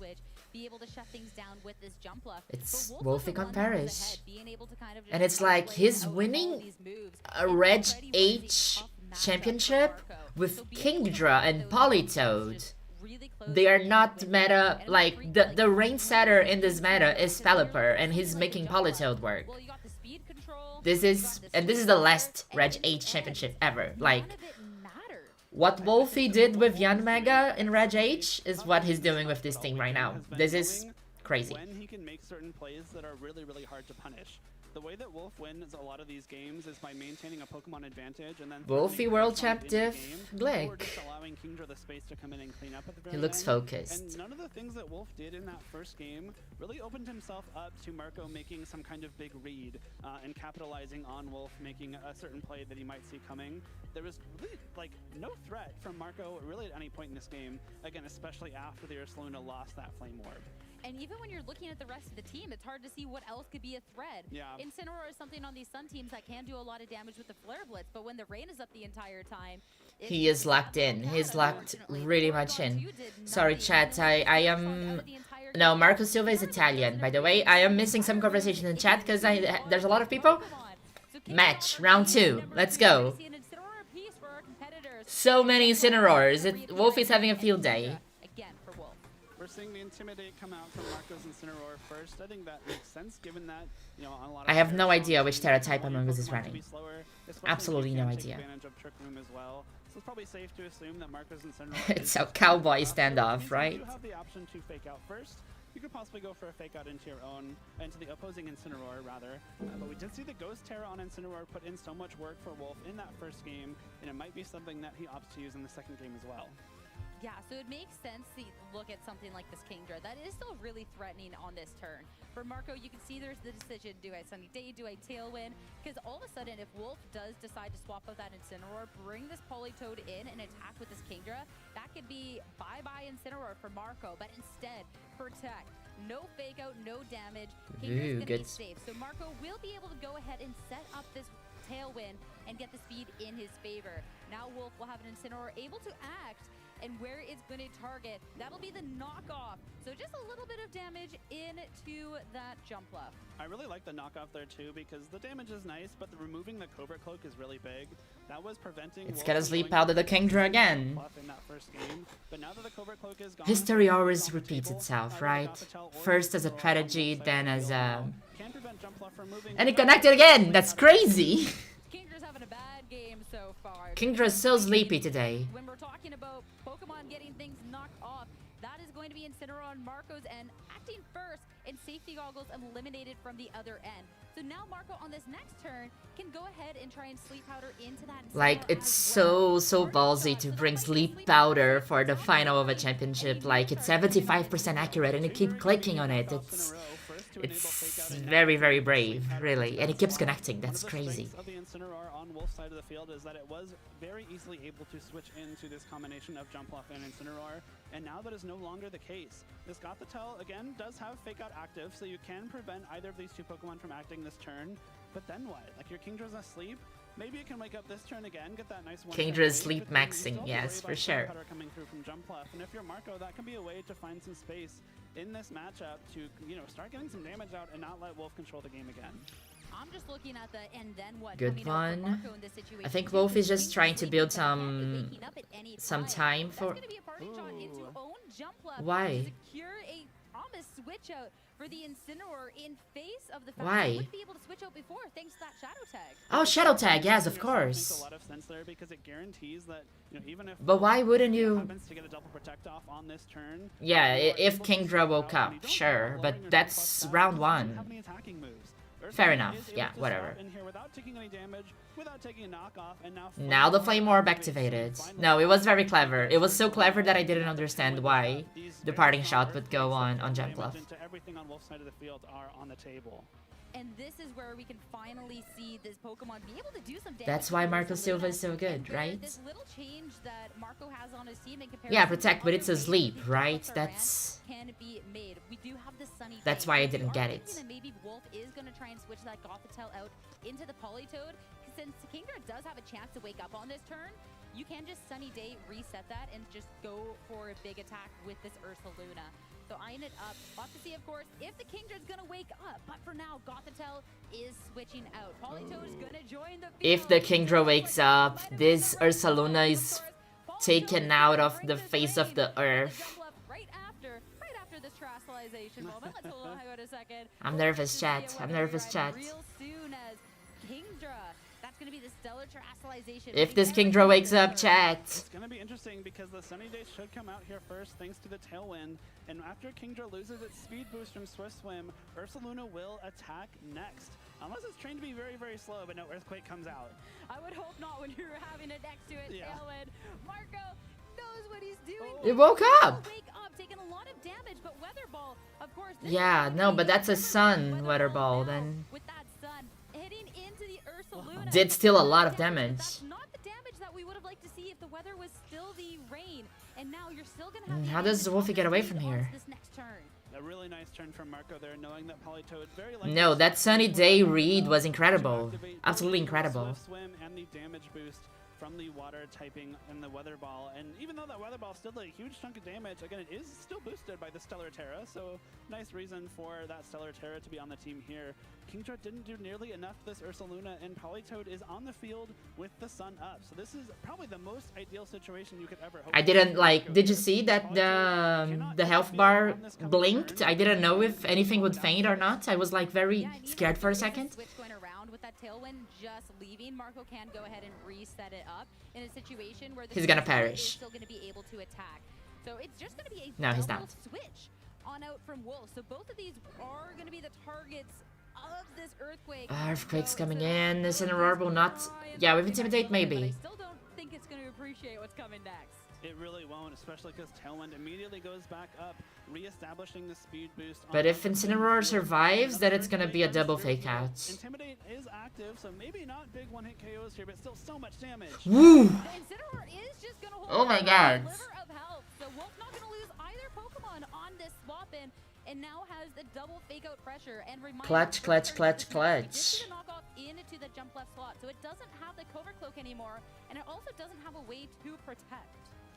Be able to shut things down with this jump left. It's But Wolf Wolfey also on won Parish. ahead, being able to kind of And just it's like isolate he's out all winning these moves. a It Reg already was a H tough matchup for championship Marco. with So being able to Kingdra get and those Polytoad. matches really close They are and not win meta, and like, free the reign setter in this meta is Pelipper, and he's making Polytoad work. Well, you got the speed control, This you is, got and this is speed the power, last and Reg in the H end, championship ever. Like, none of it mattered. what Wolfey did with Yanmega in Reg H is what he's doing with this team right now. This is crazy. When he can make certain plays that are really, really hard to punish. The way that Wolf wins a lot of these games is by maintaining a Pokemon advantage and then Wolfey World Champ into the diff game, or Glick. just allowing Kingdra the space to come in and clean up at the very He looks end. focused. And none of the things that Wolf did in that first game really opened himself up to Marco making some kind of big read and capitalizing on Wolf making a certain play that he might see coming. There was really like no threat from Marco really at any point in this game. Again, especially after the Ursaluna lost that Flame Orb. And even when you're looking at the rest of the team, it's hard to see what else could be a threat. Yeah. Incineroar is something on these Sun teams that can do a lot of damage with the Flare Blitz, but when the rain is up the entire time, He is locked in. He's locked really much in. Sorry, chat. I am... No, Marco Silva is Italian, by the way. I am missing some conversation in chat because there's a lot of people. Match, round 2. Let's go. So many Incineroars. Wolfey's having a field day. Again for Wolf. We're seeing the Intimidate come out from Marco's Incineroar first. I think that makes sense given that, you know, on a lot of I have no players, idea which Terra type Pokemon Among Us is to be running. slower, especially Absolutely if you no can take idea. advantage of Trick Room as well. So it's probably safe to assume that Marco's Incineroar It's is a cowboy enough. standoff, You right? do have the option to fake out first. You could possibly go for a fake out into your own, into the opposing Incineroar rather. But we did see the Ghost Terra on Incineroar put in so much work for Wolf in that first game, and it might be something that he opts to use in the second game as well. Yeah, so it makes sense to look at something like this Kingdra that is still really threatening on this turn. For Marco, you can see there's the decision, do I Sunny Day, do I Tailwind? Because all of a sudden, if Wolf does decide to swap out that Incineroar, bring this Polytoad in and attack with this Kingdra, that could be bye-bye Incineroar for Marco, but instead, protect. No fake out, no damage. Kingdra's gonna be safe. So Marco will be able to go ahead and set up this Tailwind and get the speed in his favor. Now Wolf will have an Incineroar able to act and where it's going to target. That'll be the knockoff. So just a little bit of damage into that jump left. I really like the knockoff there too, because the damage is nice, but removing the Covert Cloak is really big. That was preventing. It's gonna sleep out of the Kingdra again. In that first game. But now that the Covert Cloak is gone, History always repeats itself, right? First as a strategy, then as a... And it connected again! That's crazy! Kingdra's having a bad game so far. Kingdra's so sleepy today. When we're talking about Pokemon getting things knocked off, that is going to be Incineroar on Marco's end, acting first, and Safety Goggles eliminated from the other end. So now Marco on this next turn can go ahead and try and Sleep Powder into that. Like, it's so ballsy to bring Sleep Powder for the final of a championship. Like, it's 75% accurate and you keep clicking on it. It's very brave, really. And it keeps connecting. That's crazy. Of the Incineroar on Wolf's side of the field is that it was very easily able to switch into this combination of Jumpluff and Incineroar, and now that is no longer the case. This Gothitelle, again, does have Fake Out active, so you can prevent either of these two Pokemon from acting this turn, but then what? Like, your Kingdra's asleep, maybe you can wake up this turn again, get that nice one. Kingdra's sleep maxing, yes, for sure. Coming through from Jumpluff, and if you're Marco, that can be a way to find some space in this matchup to, you know, start getting some damage out and not let Wolf control the game again. I'm just looking at the and then what. Good one. I think Wolf is just trying to build some time for... Why? Switch out for the Incineroar in face of the fact that he would be able to switch out before thanks to that Shadow Tag. Oh, Shadow Tag, yes, of course. Makes a lot of sense there because it guarantees that, you know, even if but why wouldn't you happens to get a double protect off on this turn? Yeah, if Kingdra woke up, sure, but that's round 1. Fair enough. Yeah, whatever. Now the Flame Orb activated. No, it was very clever. It was so clever that I didn't understand why the parting shot would go on Jumpluff. Everything on Wolf's side of the field are on the table. And this is where we can finally see this Pokemon be able to do some damage. That's why Marco Silva is so good, right? This little change that Marco has on his team in comparison, yeah, protect, but it's a sleep, right? That's... Can be made. We do have the Sunny That's why I didn't get it. Maybe Wolf is going to try and switch that Gothitelle out into the Politoed. Since Kingdra does have a chance to wake up on this turn, you can just Sunny Day, reset that, and just go for a big attack with this Ursaluna. So eyeing it up. We'll have to see, of course, if the Kingdra's gonna wake up. But for now, Gothitelle is switching out. Politoed is gonna join the field. If the Kingdra wakes up, this Ursaluna is taken out of the face of the earth. Right after this Terastallization moment. Let's hold on a second. I'm nervous, chat. I'm nervous, chat. Real soon as Kingdra. That's going to be the stellar Terastallization. If this Kingdra wakes up, chat. It's going to be interesting because the Sunny Day should come out here first thanks to the Tailwind. And after Kingdra loses its speed boost from Swift Swim, Ursaluna will attack next. Unless it's trained to be very slow, but no, Earthquake comes out. I would hope not when you're having it next to it, Tailwind. Marco knows what he's doing. It woke up! Wake up, taking a lot of damage, but Weather Ball, of course. Yeah, no, but that's a Sun Weather Ball, then. With that Sun, hitting into the Ursaluna. Did still a lot of damage. That's not the damage that we would have liked to see if the weather was still the rain. And now you're still gonna have how does Wolfey get away from here? This next turn. A really nice turn from Marco there, knowing that Politoed very likely... No, that Sunny Day read was incredible. Absolutely incredible. Swim and the damage boost from the water typing and the Weather Ball. And even though that Weather Ball still did a huge chunk of damage, again, it is still boosted by the Stellar Terra, so nice reason for that Stellar Terra to be on the team here. Kingdra didn't do nearly enough this Ursaluna, and Politoed is on the field with the sun up. So this is probably the most ideal situation you could ever hope. I didn't like, did you see that the health bar blinked? I didn't know if anything would faint or not. I was like very scared for a second. With that Tailwind just leaving, Marco can go ahead and reset it up in a situation where he's gonna perish. Is still gonna be able to attack. So it's just gonna be a no, he's not. Switch on out from Wolf. So both of these are gonna be the targets of this Earthquake. Earthquake's coming in. This Incineroar will not. Yeah, with Intimidate maybe. I still don't think it's gonna appreciate what's coming next. It really won't, especially because Tailwind immediately goes back up, re-establishing the speed boost. But if Incineroar survives, then it's gonna be a double fake out. Intimidate is active, so maybe not big one-hit KOs here, but still so much damage. Woo! Incineroar is just gonna hold oh my god. A sliver of health, so Wolf not gonna lose either Pokemon on this swap-in, and now has the double fake-out pressure. And clutch. Just knock off into the jump left slot, so it doesn't have the Covert Cloak anymore, and it also doesn't have a way to protect.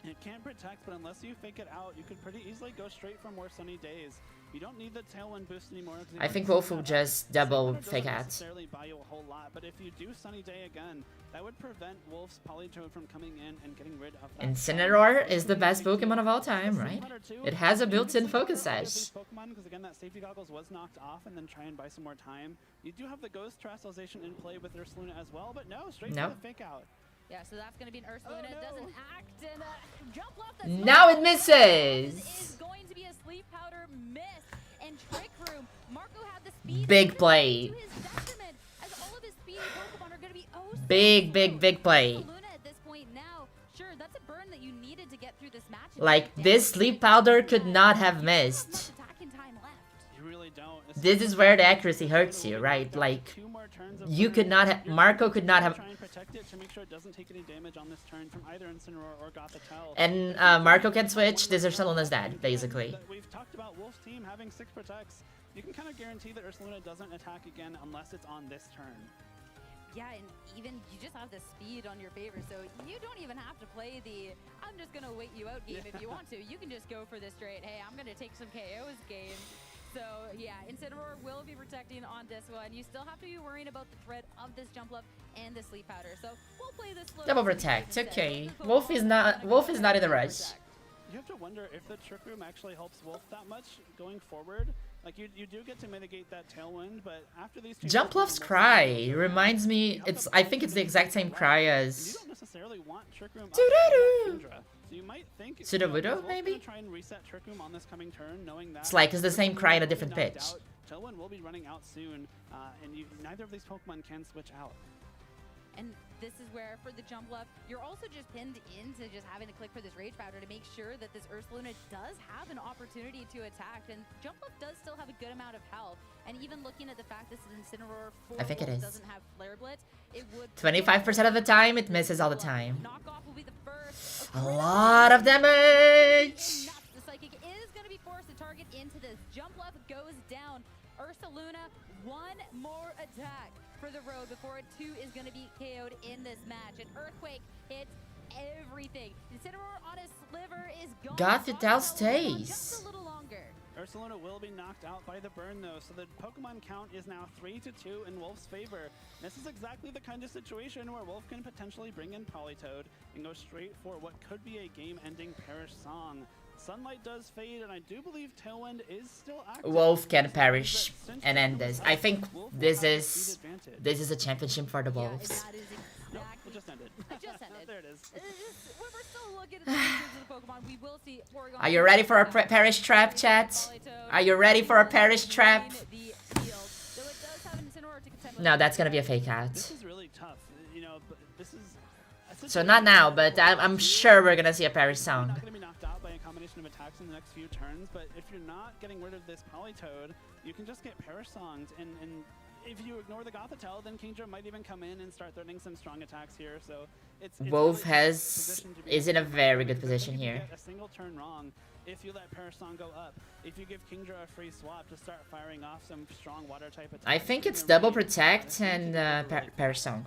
It can't protect, but unless you fake it out, you could pretty easily go straight for more sunny days. You don't need the tailwind boost anymore. I think Wolf will just double fake out. out. Necessarily buy you a whole lot, but if you do sunny day again, that would prevent Wolf's Polytoad from coming in and getting rid of that. Incineroar is the best Pokemon of all time, right? It has a built-in focus sash. Pokemon, because again, that safety goggles was knocked off, and then try and buy some more time. You do have the Ghost Terrestrialization in play with Ursaluna as well, but no, straight to the fake out. Yeah, so that's going to be an Ursaluna. It doesn't act, and jump left. Now it misses. Is going to be a Sleep Powder miss, and Trick Room. Marco had the speed. Big play. To his detriment, as all of his speedy Pokemon are going to be big play. Ursaluna at this point now. Sure, that's a burn that you needed to get through this match. Like, this Sleep Powder could not have missed. You really don't. This is where the accuracy hurts you, right? Like, you could not have, Marco could not have, Try and protect it to make sure it doesn't take any damage on this turn from either Incineroar or Gothitelle. and Marco can switch, this Ursaluna's dead, basically. We've talked about Wolf's team having 6 protects. You can kind of guarantee that Ursaluna doesn't attack again unless it's on this turn. Yeah, and even you just have the speed on your favor, so you don't even have to play the I'm just gonna wait you out game if you want to. You can just go for the straight, hey, I'm gonna take some KOs game. So yeah, Incineroar will be protecting on this one. You still have to be worrying about the threat of this jump up and the sleep powder. So we'll play this slow. Double protect, okay. Wolf is not in a rush. You have to wonder if the Trick Room actually helps Wolf that much going forward. Like, you do get to mitigate that tailwind, but after these two... Jumpluff's cry reminds me, I think it's the exact same cry as... You don't necessarily want Trick Room So you might think... Sudowoodo, maybe? Try and reset Trick Room on this coming turn, knowing that... It's like, it's the same cry in a different pitch. Tailwind will be running out soon, and neither of these Pokemon can switch out. And this is where, for the jump left, you're also just pinned into just having to click for this Rage Powder to make sure that this Ursaluna does have an opportunity to attack. And jump left does still have a good amount of health. And even looking at the fact this Incineroar I think it is. doesn't have Flare Blitz, it would... 25% of the time, it misses all the time. Knockoff will be the first. A lot of damage! The Psychic is going to be forced to target into this. Jump left goes down. Ursaluna, one more attack for the road before it too is going to be KO'd in this match. An Earthquake hits everything. Incineroar on his sliver is gone. Gothitelle stays. Just a little longer. Ursaluna will be knocked out by the burn though, so the Pokemon count is now 3-2 in Wolf's favor. This is exactly the kind of situation where Wolf can potentially bring in Polytoad and go straight for what could be a game-ending Perish Song. Sunlight does fade, and I do believe Tailwind is still active. Wolf can perish and end this. I think this is a championship for the Wolves. Yeah, that is It just ended. It just ended. There it is. We're still looking at the features of the Pokemon. We will see Porygon. Are you ready for a perish trap, chat? Are you ready for a perish trap? No, that's gonna be a fake out. This is really tough, you know, but this is... So not now, but I'm sure we're gonna see a perish song. Not gonna be knocked out by a combination of attacks in the next few turns, but if you're not getting rid of this Polytoad, you can just get Perish Songs, and if you ignore the Gothitelle, then Kingdra might even come in and start threatening some strong attacks here, so it's Wolf really is in a very good position here. a single turn wrong if you let Perish Song go up. If you give Kingdra a free swap to start firing off some strong water type attacks. I think it's double protect and perish song.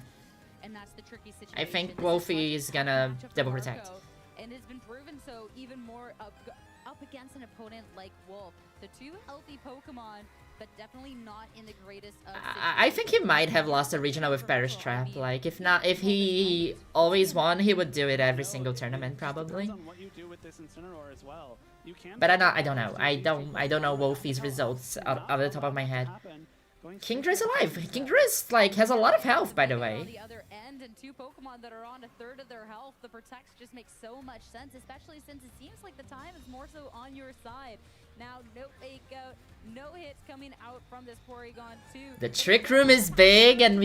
And that's the tricky situation. I think Wolfey is gonna double protect. And it's been proven so even more up against an opponent like Wolf. The two healthy Pokemon, but definitely not in the greatest of I think he might have lost a regional with Perish Trap. Like, if he always won, he would do it every single tournament, probably. But I don't know. I don't know Wolfey's results out of the top of my head. Kingdra's alive. Kingdra's, like, has a lot of health, by the way. The other end, and two Pokemon that are on a third of their health. The protects just make so much sense, especially since it seems like the time is more so on your side. Now, no fake out, no hits coming out from this Porygon 2. The Trick Room is big, and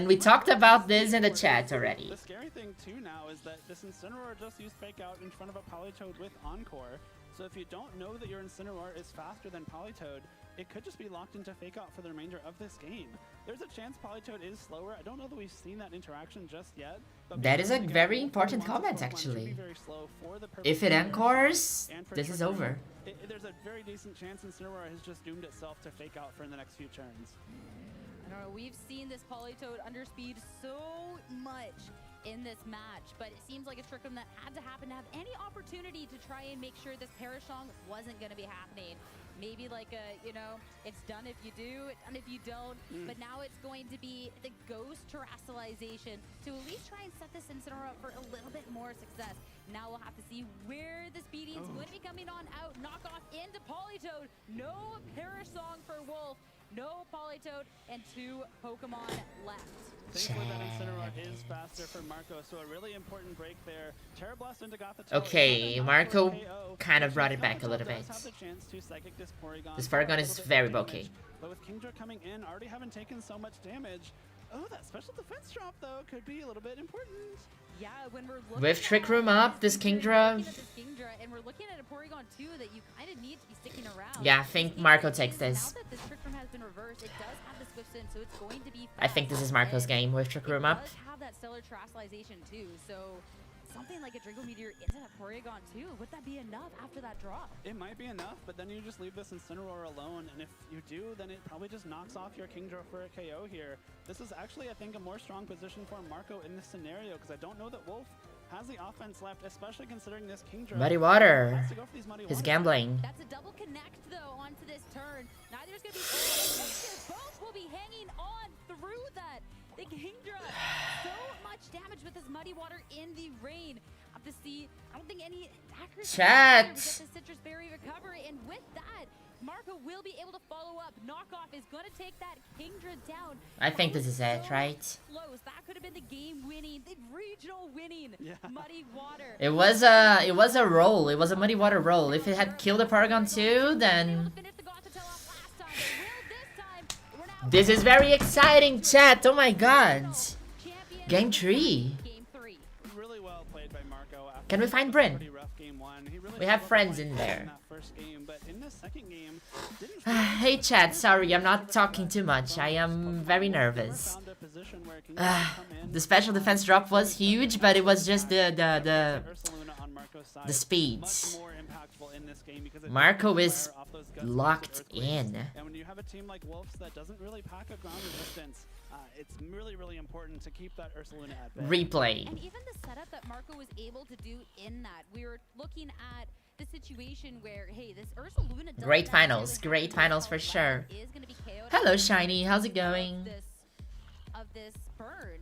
we talked about this in the chat already. The scary thing too now is that this Incineroar just used fake out in front of a Polytoad with Encore. So if you don't know that your Incineroar is faster than Polytoad, it could just be locked into fake out for the remainder of this game. There's a chance Polytoad is slower. I don't know that we've seen that interaction just yet. But that is a very important comment, actually. If it encores, this is over. There's a very decent chance Incineroar has just doomed itself to fake out for the next few turns. I don't know, we've seen this Polytoad underspeed so much in this match, but it seems like a trick room that had to happen to have any opportunity to try and make sure this Parashong wasn't going to be happening. Maybe like a, you know, it's done if you do, it's done if you don't, but now it's going to be the ghost terrestrialization to at least try and set this Incineroar up for a little bit more success. Now we'll have to see where the Speeding's going to be coming on out. Knock off into Politoed. No Parasong for Wolf. No Politoed and 2 Pokemon left. Thankfully, that Incineroar is faster for Marco, so a really important break there. Terra Blast into Gotha. Okay, Marco kind of brought it back a little bit. This Porygon is very bulky. But with Kingdra coming in, already having taken so much damage, oh, that special defense drop, though, could be a little bit important. Yeah, when we're looking with Trick Room up, this Kingdra. And we're looking at a Porygon 2 that you kind of need to be sticking around. Yeah, I think Marco takes this. Now that this Trick Room has been reversed, it does have the Swift Sin, so it's going to be fast. I think this is Marco's game with Trick Room up. It does have that stellar terrestrialization too, so something like a Draco Meteor into that Porygon 2, would that be enough after that drop? It might be enough, but then you just leave this Incineroar alone, and if you do, then it probably just knocks off your Kingdra for a KO here. This is actually, I think, a more strong position for Marco in this scenario, because I don't know that Wolf has the offense left, especially considering this Kingdra. Muddy Water. Has to go for these muddy He's waters. gambling. That's a double connect, though, onto this turn. Neither's going to be both will be hanging on through that. The Kingdra, so much damage with this Muddy Water in the rain. Have to see, I don't think any accuracy Chat. to get the Citrus Berry recovery, and with that, Marco will be able to follow up. Knockoff is going to take that Kingdra down. I think this is it, right? Close. That could have been the game-winning, the regional-winning Muddy Water. It was a roll. It was a Muddy Water roll. If it had killed the Paragon 2, then this is very exciting, chat. Oh my god. Game 3. Really well played by Marco. Can we find Bryn? Pretty rough game 1. He really We have friends in there. that first game, but in the second game, didn't Hey chat, sorry, I'm not talking too much. I am very nervous. found a position where Kingdra can come in. The special defense drop was huge, but it was just the Ursaluna on Marco's side. speeds. Much more impactful in this game because it Marco doesn't is fire off those guts locked into earthquakes. in. And when you have a team like Wolves that doesn't really pack a ground resistance, it's really, really important to keep that Ursaluna at bay. Replay. And even the setup that Marco was able to do in that, we were looking at the situation where, hey, this Ursaluna doesn't Great finals, necessarily great have finals how for loud sure. it is gonna be KO'd Hello out Shiny, how's it going? of this burn.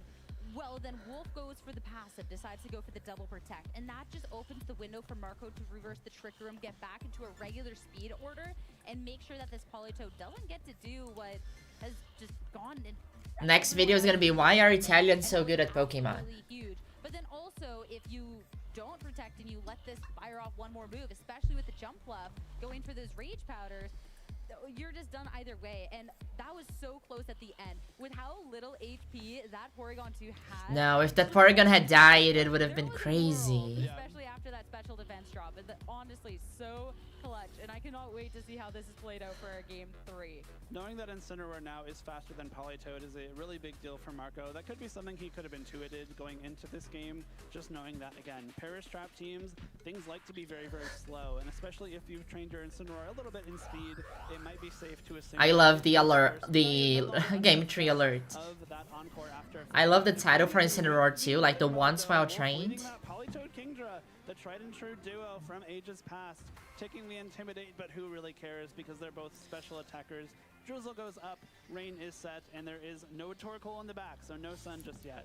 Well, then Wolf goes for the passive, decides to go for the double protect, and that just opens the window for Marco to reverse the Trick Room, get back into a regular speed order, and make sure that this Politoed doesn't get to do what has just gone in. Next video is gonna be why are Italians so good at Pokemon? Really huge. But then also, if you don't protect and you let this fire off one more move, especially with the jump left, going for those rage powders, you're just done either way. And that was so close at the end. With how little HP that Porygon 2 had. No, if that Porygon had died, it would have been crazy. Especially after that special defense drop. And honestly, so clutch. And I cannot wait to see how this is played out for our game 3. Knowing that Incineroar now is faster than Politoed is a really big deal for Marco. That could be something he could have intuited going into this game. Just knowing that, again, Paris Trap teams, things like to be very, very slow. And especially if you've trained your Incineroar a little bit in speed, it might be safe to assume. I love the alert, the game tree alert. Of that encore after. I love the title for Incineroar too, like the once while trained. Politoed Kingdra, the tried and true duo from ages past, taking the Intimidate, but who really cares because they're both special attackers. Drizzle goes up, rain is set, and there is no Torkoal in the back, so no sun just yet.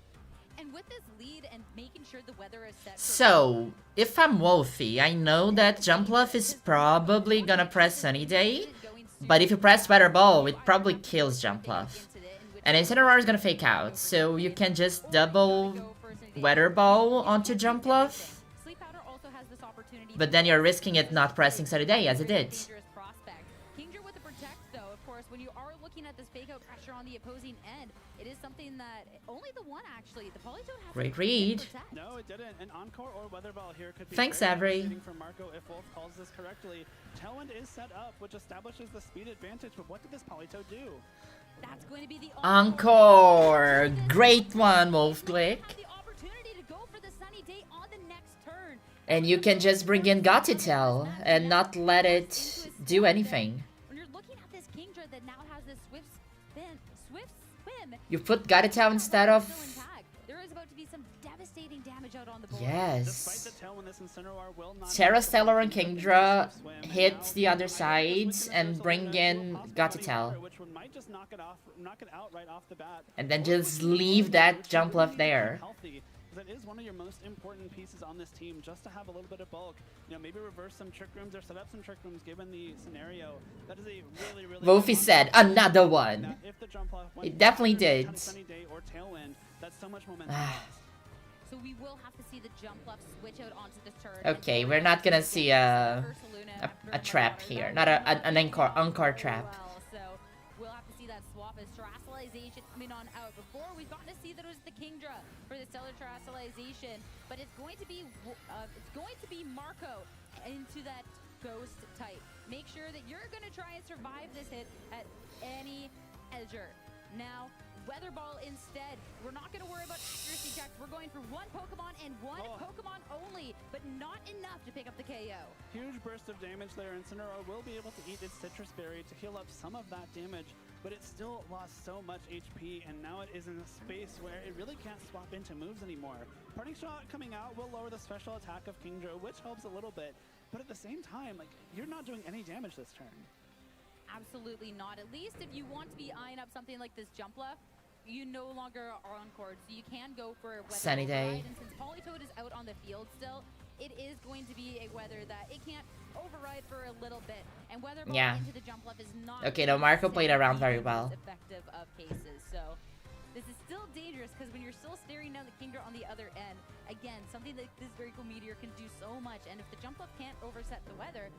And with this lead and making sure the weather is set. So, if I'm Wolfey, I know that Jumpluff is probably gonna press Sunny Day, but if you press Weather Ball, it probably kills Jumpluff. And Incineroar is gonna fake out, so you can just double Weather Ball onto Jumpluff, but then you're risking it not pressing Sunny Day, as it did. Kingdra with the protect, though, of course, when you are looking at this fake out pressure on the opposing end, it is something that only the one actually, the Politoed has. Great read. No, it didn't. An Encore or Weather Ball here could be Thanks, very Avery. devastating for Marco if Wolf calls this correctly. Tailwind is set up, which establishes the speed advantage, but what did this Politoed do? That's going to be the Encore! Great one, Wolfglick. the opportunity to go for the Sunny Day on the next turn. And you can just bring in Gotitel and not let it do anything. When you're looking at this Kingdra that now has this swift swim. You put Gotitel instead of there is about to be some devastating damage out on the board. Yes. Despite the tailwind, this Incineroar will not Terra have the Stellar and ball Kingdra swim, and hit now the other I think side this and Ursaluna bring dual in possibility Gotitel. here, which might just knock it out right off the bat. And then Or just would you leave avoid that which you jump really left need to keep there. healthy, 'cause it is one of your most important pieces on this team, just to have a little bit of bulk. You know, maybe reverse some trick rooms or set up some trick rooms given the scenario. That is a really Wolfey said, another one. Now, if the jump off went It definitely after did. kind of Sunny Day or Tailwind, that's so much momentum. So we will have to see the jump left switch out onto this turret. Okay, we're not gonna see a trap here, not an encore trap. So we'll have to see that swap as terrestrialization coming on out. Before we've gotten to see that it was the Kingdra for the stellar terrestrialization, but it's going to be Marco into that ghost type. Make sure that you're going to try and survive this hit at any edger. Now, Weather Ball instead. We're not going to worry about accuracy checks. We're going for one Pokemon and one Pokemon only, but not enough to pick up the KO. Huge burst of damage there. Incineroar will be able to eat its Citrus Berry to heal up some of that damage, but it still lost so much HP, and now it is in a space where it really can't swap into moves anymore. Parting Shot coming out will lower the special attack of Kingdra, which helps a little bit, but at the same time, like, you're not doing any damage this turn. Absolutely not. At least if you want to be eyeing up something like this jump left, you no longer are on court, so you can go for a weather Sunny Day. override. And since Politoed is out on the field still, it is going to be a weather that it can't override for a little bit. And weather ball Yeah. into the jump left is not Okay, no, Marco played around very the well. most effective of cases. So this is still dangerous because when you're still staring down the Kingdra on the other end, again, something like this very cool meteor can do so much. And if the jump left can't overset the weather,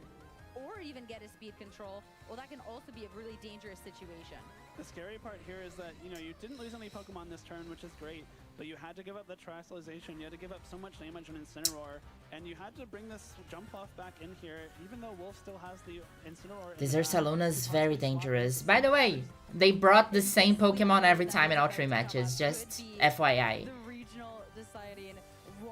or even get a speed control, well, that can also be a really dangerous situation. The scary part here is that, you know, you didn't lose any Pokemon this turn, which is great, but you had to give up the Terrestrialization, you had to give up so much damage on Incineroar, and you had to bring this jump off back in here, even though Wolf still has the Incineroar. This Ursaluna is very dangerous. By the way, they brought the same Pokemon every time in all 3 matches, just FYI. The regional society and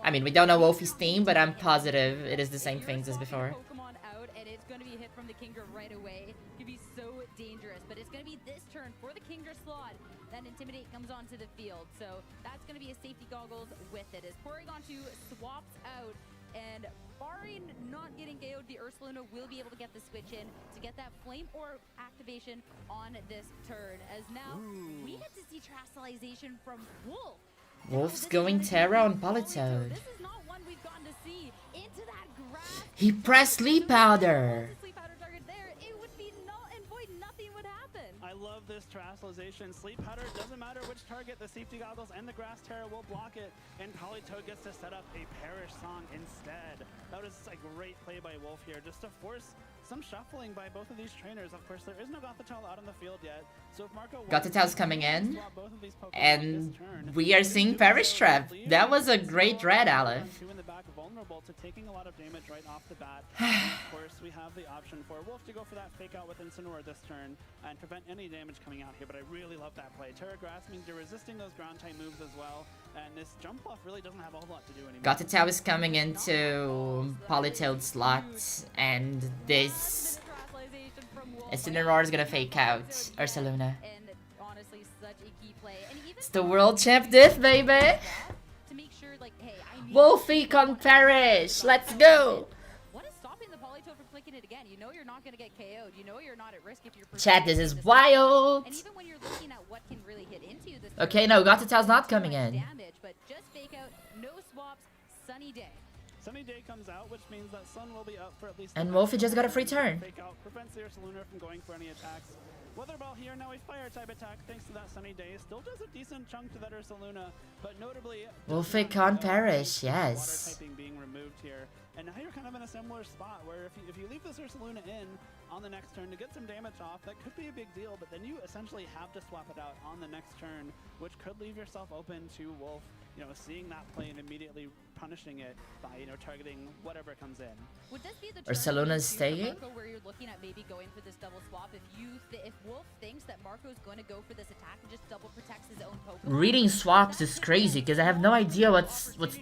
I mean, we don't know Wolfey's team, but I'm positive it is the same things as before. Pokemon out and it's going to be hit from the Kingdra right away. It could be so dangerous, but it's going to be this turn for the Kingdra slot that Intimidate comes onto the field. So that's going to be a safety goggles with it. As Porygon 2 swaps out, and barring not getting KO'd, the Ursaluna will be able to get the switch in to get that Flame Orb activation on this turn. As now we get to see Terrestrialization from Wolf. Wolf's going Terra on Politoed. This is not one we've gotten to see. Into that grass. He pressed Sleep Powder. Sleep Powder target there. It would be null and void. Nothing would happen. I love this Terrestrialization. Sleep Powder, doesn't matter which target, the safety goggles and the Grass Terra will block it, and Politoed gets to set up a Perish Song instead. That was a great play by Wolf here, just to force some shuffling by both of these trainers. Of course, there is no Gothitelle out on the field yet, so if Marco Gothitelle's coming in, swap both of these Pokemon and this turn, we are seeing Perish Trap. That was a great red, Aleph. Two in the back, vulnerable to taking a lot of damage right off the bat. And of course, we have the option for Wolf to go for that fake out with Incineroar this turn and prevent any damage coming out here, but I really love that play. Terra Grass means you're resisting those ground type moves as well, and this jump off really doesn't have a whole lot to do anymore. Gothitelle is coming into Politoed slot, and this Incineroar is gonna fake out Ursaluna. And honestly, such a key play. And even It's the World Champ diff, baby! to make sure, like, hey, I need Wolfey can perish! Let's go! what is stopping the Politoed from clicking it again? You know you're not going to get KO'd. You know you're not at risk if you're Chat, this is this wild! And even when you're looking at what can really hit into this. Okay, no, Gothitelle's not coming in. Damage, but just fake out, no swaps, Sunny Day. Sunny Day comes out, which means that Sun will be up for at least. And Wolfey just got a free turn. Fake out prevents the Ursaluna from going for any attacks. Weather Ball here, now a fire type attack thanks to that Sunny Day. Still does a decent chunk to that Ursaluna, but notably. Wolfey can't perish, yes. Water typing being removed here. And now you're kind of in a similar spot where if you leave this Ursaluna in on the next turn to get some damage off, that could be a big deal, but then you essentially have to swap it out on the next turn, which could leave yourself open to Wolf, you know, seeing that play and immediately punishing it by, you know, targeting whatever comes in. Would this be the Ursaluna's turn staying? for Marco where you're looking at maybe going for this double swap? If Wolf thinks that Marco's going to go for this attack and just double protects his own Pokemon. Reading swaps is crazy because I have no idea what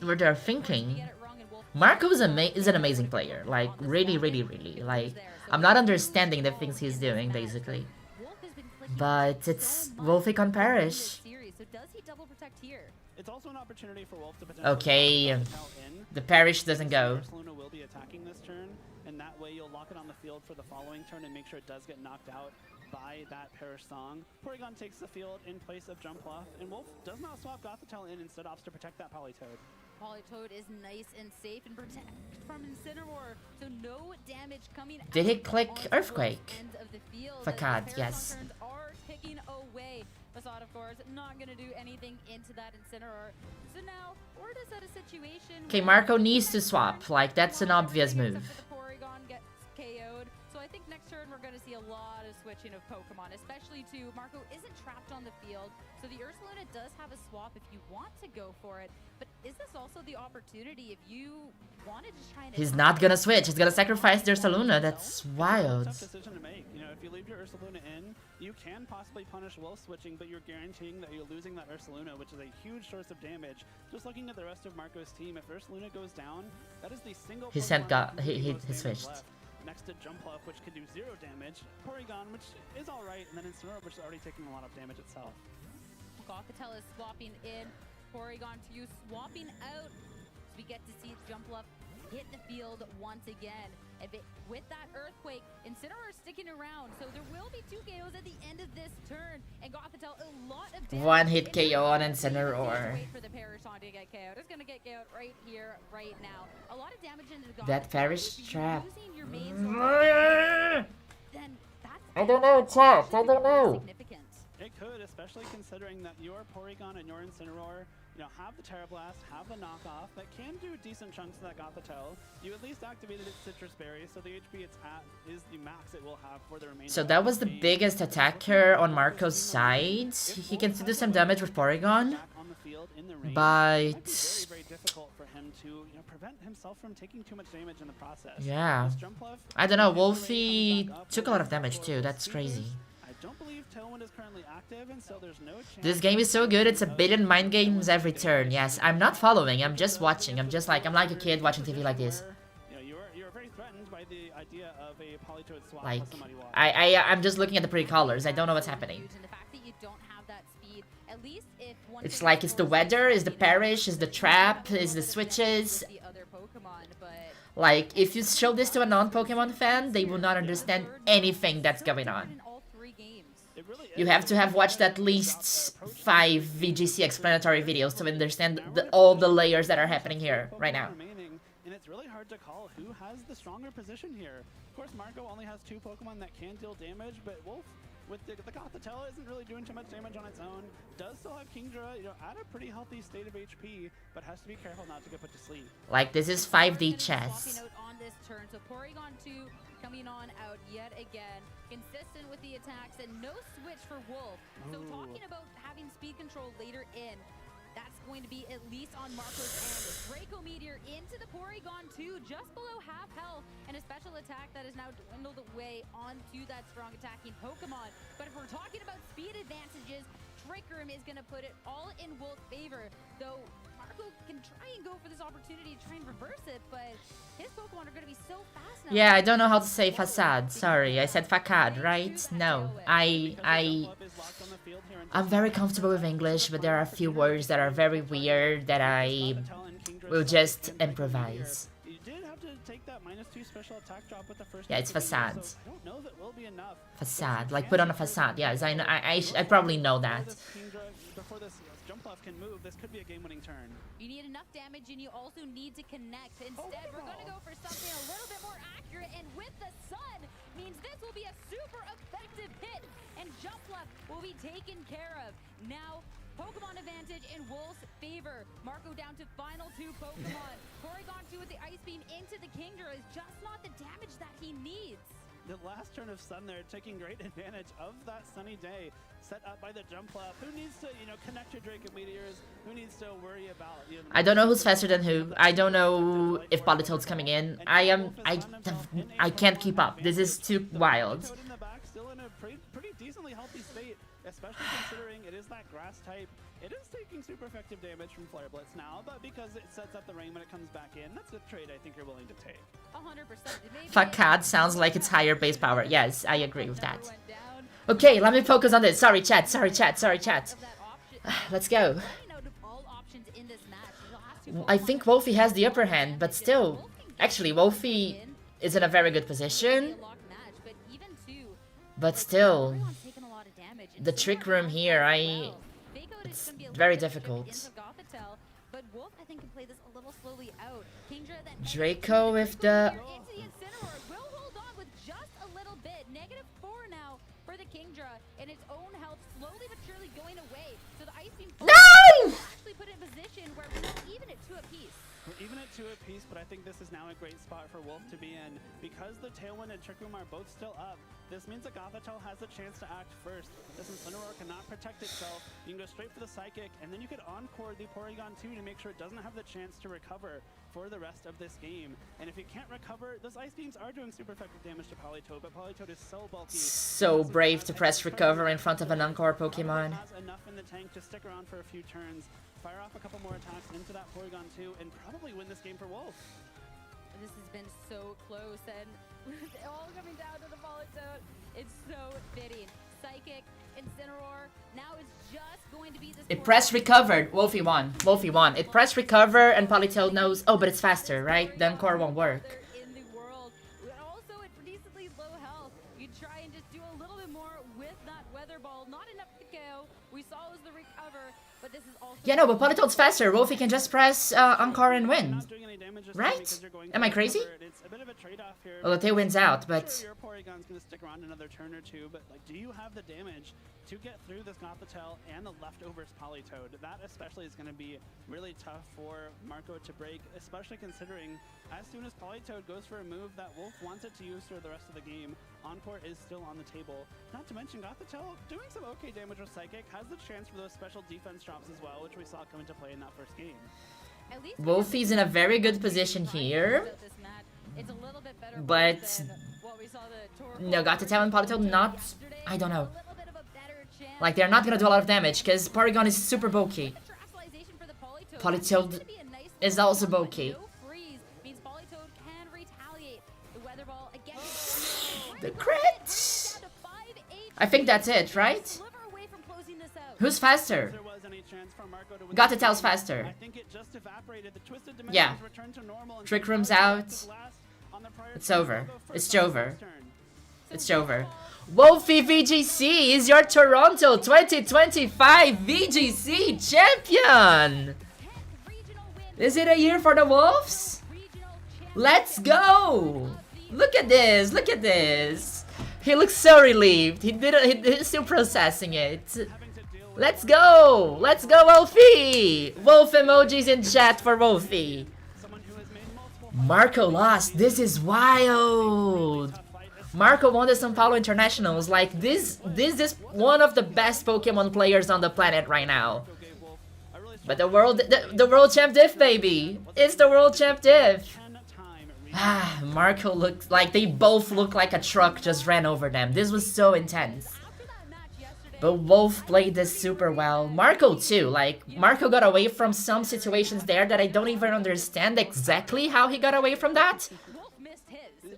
they're thinking. Get it wrong and Wolf Marco is an amazing player, like really. Like, I'm not understanding the things he's doing basically, Wolf has been clicking but it's Wolfey can perish. series. So does he double protect here? It's also an opportunity for Wolf to potentially Okay, the Parrish doesn't go. Ursaluna will be attacking this turn, and that way you'll lock it on the field for the following turn and make sure it does get knocked out by that Parrish Song. Porygon takes the field in place of Jumpluff, and Wolf does not swap Gothitelle in, instead opts to protect that Politoed. Politoed is nice and safe and protect from Incineroar, so no damage coming. Did he click Earthquake? End of the field. Facade, yes. Are ticking away. Facade, of course, not gonna do anything into that Incineroar. So now, we're just at a situation. Okay, Marco needs to swap. Like, that's an obvious move. The Porygon gets KO'd. So I think next turn we're gonna see a lot of switching of Pokemon, especially to Marco isn't trapped on the field. So the Ursaluna does have a swap if you want to go for it. But is this also the opportunity if you wanted to try and... He's not gonna switch. He's gonna sacrifice their Ursaluna. That's wild. Tough decision to make. You know, if you leave your Ursaluna in, you can possibly punish Wolf switching, but you're guaranteeing that you're losing that Ursaluna, which is a huge source of damage. Just looking at the rest of Marco's team, if Ursaluna goes down, that is the single He switched. left. Next to Jumpluff, which can do 0 damage. Porygon, which is alright, and then Incineroar, which is already taking a lot of damage itself. Gothitelle is swapping in, Porygon to you swapping out. So we get to see Jumpluff hit the field once again. And with that Earthquake, Incineroar sticking around. So there will be 2 KOs at the end of this turn. And Gothitelle, a lot of damage. One hit KO on Incineroar. Wait for the Parrish Song to get KO'd. It's going to get KO'd right here, right now. A lot of damage into Gothitelle. That Parrish trap. Then that's I don't know, chat. I don't know. significant. It could, especially considering that your Porygon and your Incineroar, you know, have the Terra Blast, have the knockoff that can do decent chunks of that Gothitelle. You at least activated its Citrus Berry, so the HP it's at is the max it will have for the remainder. So that was the biggest attacker on Marco's side. He can still do some damage with Porygon, but very difficult for him to, you know, prevent himself from taking too much damage in the process. yeah, I don't know. Wolfey took a lot of damage too. That's crazy. I don't believe Tailwind is currently active, and so there's no chance. This game is so good. It's a billion mind games every turn. Yes, I'm not following. I'm just watching. I'm like a kid watching TV like this. You know, you're very threatened by the idea of a Politoed swap Like, plus somebody walk. I'm just looking at the pretty colors. I don't know what's happening. And the fact that you don't have that speed, at least if one It's thing like that it's the Wolf weather, is it's the Parrish, it's the trap, it's the switches. the other Pokemon, but Like, if you show this to a non-Pokemon fan, they will not understand anything that's going on. in all 3 games. It really You is. have to have watched at least 5 VGC explanatory videos to understand all the layers that are happening here right now. Remaining, and it's really hard to call who has the stronger position here. Of course, Marco only has 2 Pokemon that can deal damage, but Wolf, with the Gothitelle, isn't really doing too much damage on its own. Does still have Kingdra, you know, at a pretty healthy state of HP, but has to be careful not to get put to sleep. Like, this is 5D Swapping chess. out on this turn, so Porygon 2 coming on out yet again, consistent with the attacks and no switch for Wolf. So talking about having speed control later in, that's going to be at least on Marco's end. Draco Meteor into the Porygon 2, just below half health, and a special attack that is now dwindled away onto that strong attacking Pokemon. But if we're talking about speed advantages, Trick Room is going to put it all in Wolf's favor, though Marco can try and go for this opportunity to try and reverse it, but his Pokemon are going to be so fast now. Yeah, I don't know how to say facade. Sorry, I said facade, right? No, I'm very comfortable with English, but there are a few words that are very weird that I will just improvise. You did have to take that -2 special attack drop with the first. Yeah, it's facade. So I don't know if it will be enough. Facade, like put on a facade. Yes, I probably know that. Before this Jumpluff can move, this could be a game-winning turn. You need enough damage and you also need to connect. Instead, we're going to go for something a little bit more accurate, and with the sun means this will be a super effective hit, and Jumpluff will be taken care of. Now, Pokemon advantage in Wolf's favor. Marco down to final 2 Pokemon. Porygon 2 with the Ice Beam into the Kingdra is just not the damage that he needs. The last turn of Sun there, taking great advantage of that sunny day set up by the Jumpluff. Who needs to, you know, connect your Draco Meteors? Who needs to worry about, you know, I don't know who's faster than who. I don't know if Politoad's coming in. I can't keep up. This is too wild. Politoed in the back, still in a pretty decently healthy state, especially considering it is that grass type. It is taking super effective damage from Flare Blitz now, but because it sets up the rain when it comes back in, that's a trade I think you're willing to take. 100%. Facade sounds like it's higher base power. Yes, I agree with that. Okay, let me focus on this. Sorry, chat. Let's go. I think Wolfey has the upper hand, but still, actually, Wolfey is in a very good position. But still, the trick room here, it's very difficult. Draco with the... No! Even at 2 apiece, but I think this is now a great spot for Wolf to be in. Because the Tailwind and Trick Room are both still up, this means that Gothitelle has the chance to act first. This Incineroar cannot protect itself. You can go straight for the Psychic, and then you could encore the Porygon 2 to make sure it doesn't have the chance to recover for the rest of this game. And if it can't recover, those Ice Beams are doing super effective damage to Politoed, but Politoed is so bulky. So brave to press recover in front of an encore Pokemon. Has enough in the tank to stick around for a few turns, fire off a couple more attacks into that Porygon 2, and probably win this game for Wolf. This has been so close, and all coming down to the Politoed. It's so fitting. Psychic, Incineroar, now it's just going to be this... It press recovered. Wolfey won. Wolfey won. It press recover and Politoed knows, oh, but it's faster, right? The encore won't work. In the world. Also, at decently low health, you try and just do a little bit more with that Weather Ball. Not enough to KO. We saw it was the recover, but this is also... Yeah, no, but Politoed's faster. Wolfey can just press encore and win. Right? Am I crazy? Well, the Tailwind's out, but... Sure, your Porygon's gonna stick around another turn or two, but like, do you have the damage to get through this Gothitelle and the leftovers Politoed? That especially is gonna be really tough for Marco to break, especially considering as soon as Politoed goes for a move that Wolf wants it to use for the rest of the game, Encore is still on the table. Not to mention Gothitelle doing some okay damage with Psychic, has the chance for those special defense drops as well, which we saw come into play in that first game. Wolfey's in a very good position here. But no, Gothitelle and Politoed not... I don't know. Like, they're not gonna do a lot of damage, because Porygon is super bulky. Politoed is also bulky. The crit! I think that's it, right? Who's faster? Gothitelle's faster. Yeah. Trick Room's out. It's over. It's Jover. It's Jover. Wolfey VGC is your Toronto 2025 VGC champion! Is it a year for the Wolves? Let's go! Look at this, look at this. He looks so relieved. He's still processing it. Let's go! Let's go, Wolfey! Wolf emojis in chat for Wolfey. Marco lost. This is wild. Marco won the São Paulo Internationals. Like, this is one of the best Pokemon players on the planet right now. But the world champ diff, baby. It's the world champ diff. Ah, Marco looks like they both look like a truck just ran over them. This was so intense. But Wolf played this super well. Marco too. Like, Marco got away from some situations there that I don't even understand exactly how he got away from that. Wolf missed his.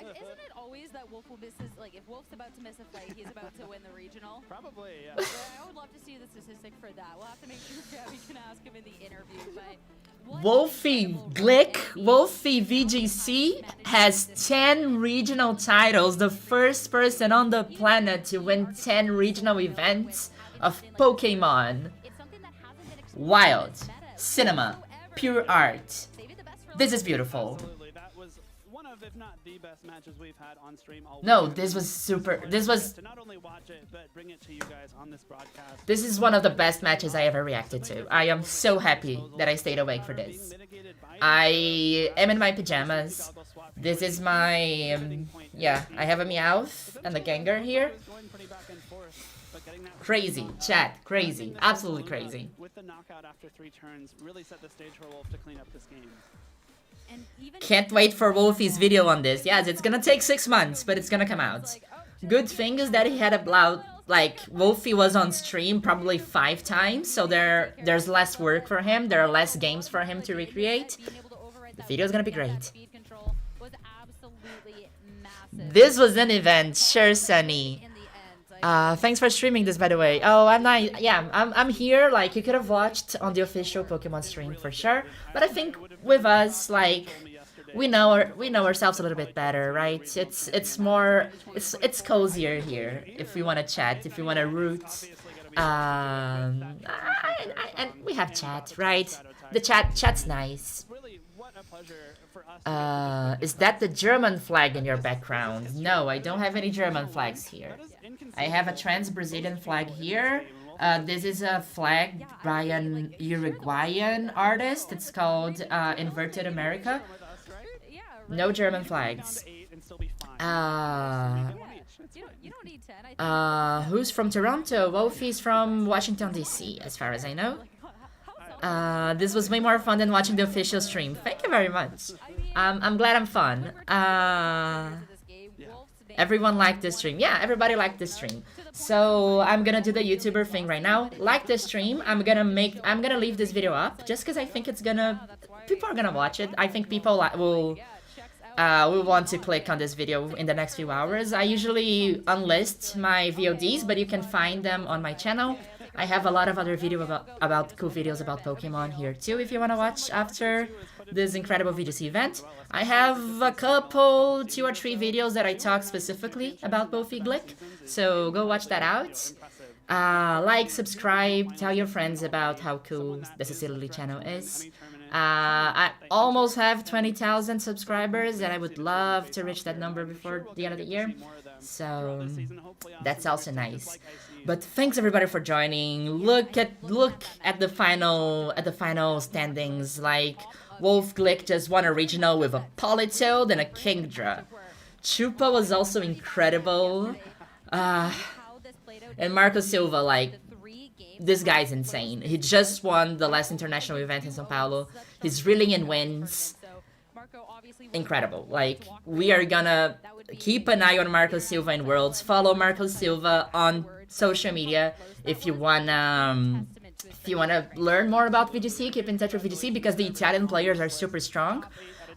Isn't it always that Wolf will miss his, like, if Wolf's about to miss a fight, he's about to win the regional? Probably, yeah. I would love to see the statistic for that. We'll have to make sure we can ask him in the interview, but... Wolfey Glick, Wolfey VGC has 10 regional titles, the first person on the planet to win 10 regional events of Pokemon. Wild. Cinema. Pure art. This is beautiful. That was one of, if not the best matches we've had on stream all No, week. this was super. This was. To not only watch it, but bring it to you guys on this broadcast. This is one of the best matches I ever reacted to. I am so happy that I stayed awake for this. I am in my pajamas. This is my. Yeah, I have a Meowth and the Gengar here. Crazy, chat, crazy, absolutely crazy. With the knockout after 3 turns, really set the stage for Wolf to clean up this game. Can't wait for Wolfey's video on this. Yes, it's gonna take 6 months, but it's gonna come out. Good thing is that he had about, like, Wolfey was on stream probably 5 times, so there's less work for him, there are less games for him to recreate. The video's gonna be great. This was an event, sure, Sunny. Thanks for streaming this, by the way. Oh, I'm not. Yeah, I'm here. Like, you could have watched on the official Pokemon stream for sure. But I think with us, like, we know ourselves a little bit better, right? It's more it's cozier here. If we want to chat, if we want to root, and we have chat, right? The chat's nice. Is that the German flag in your background? No, I don't have any German flags here. I have a trans-Brazilian flag here. This is a flag by an Uruguayan artist. It's called Inverted America. No German flags. Who's from Toronto? Wolfey's from Washington, D.C., as far as I know. This was way more fun than watching the official stream. Thank you very much. I'm glad I'm fun. Everyone liked this stream. Yeah, everybody liked this stream. So I'm gonna do the YouTuber thing right now. Like this stream, I'm gonna leave this video up just because I think people are gonna watch it. I think people will want to click on this video in the next few hours. I usually unlist my VODs, but you can find them on my channel. I have a lot of other about cool videos about Pokemon here too if you want to watch after this incredible VGC event. I have a couple, 2 or 3 videos that I talk specifically about Wolfey Glick, so go watch that out. Like, subscribe, tell your friends about how cool the Cecily channel is. I almost have 20,000 subscribers and I would love to reach that number before the end of the year. So that's also nice. But thanks everybody for joining. Look at the final standings. Like, Wolf Glick just won a regional with a Politoed and a Kingdra. Chupa was also incredible. And Marco Silva, like, this guy's insane. He just won the last international event in São Paulo. He's reeling in wins. Incredible. Like, we are gonna keep an eye on Marco Silva in Worlds. Follow Marco Silva on social media if you wanna learn more about VGC. Keep in touch with VGC because the Italian players are super strong.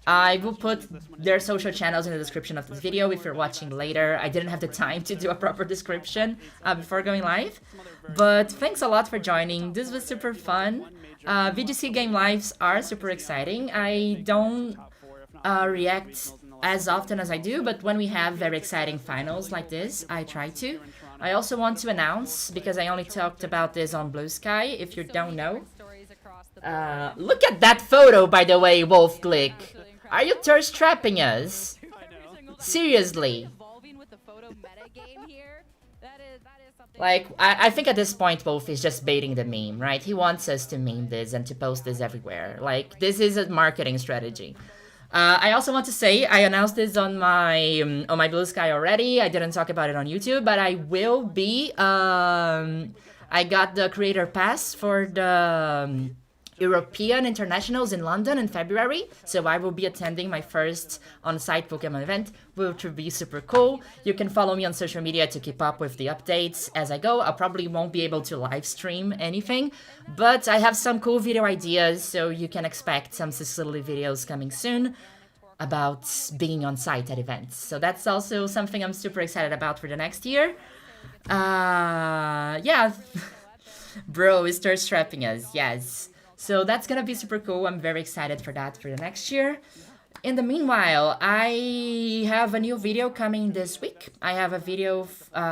I will put their social channels in the description of this video if you're watching later. I didn't have the time to do a proper description before going live. But thanks a lot for joining. This was super fun. VGC game lives are super exciting. I don't react as often as I do, but when we have very exciting finals like this, I try to. I also want to announce, because I only talked about this on Blue Sky, if you don't know. Look at that photo, by the way, Wolf Glick. Are you thirst trapping us? Seriously. Like, I think at this point, Wolf is just baiting the meme, right? He wants us to meme this and to post this everywhere. Like, this is a marketing strategy. I also want to say, I announced this on my Blue Sky already. I didn't talk about it on YouTube, but I will be, I got the creator pass for the European Internationals in London in February, so I will be attending my first on-site Pokemon event, which will be super cool. You can follow me on social media to keep up with the updates as I go. I probably won't be able to live stream anything, but I have some cool video ideas, so you can expect some Cecily videos coming soon about being on site at events. So that's also something I'm super excited about for the next year. Yeah. Bro is thirst trapping us, yes. So that's gonna be super cool. I'm very excited for that for the next year. In the meanwhile, I have a new video coming this week. I have a video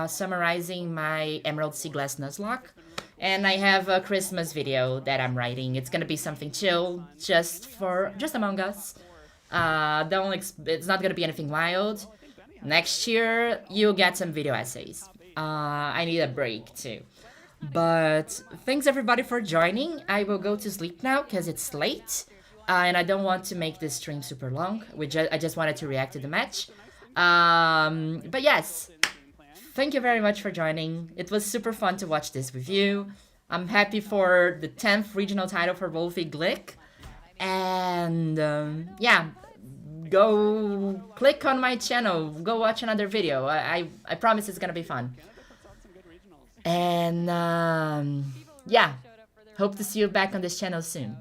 summarizing my Emerald Sea Glass Nuzlocke. And I have a Christmas video that I'm writing. It's gonna be something chill, just among us. It's not gonna be anything wild. Next year, you'll get some video essays. I need a break too. But thanks everybody for joining. I will go to sleep now because it's late. And I don't want to make this stream super long. I just wanted to react to the match. But yes, thank you very much for joining. It was super fun to watch this with you. I'm happy for the 10th regional title for Wolfey Glick. And yeah, go click on my channel. Go watch another video. I promise it's gonna be fun. And yeah, hope to see you back on this channel soon.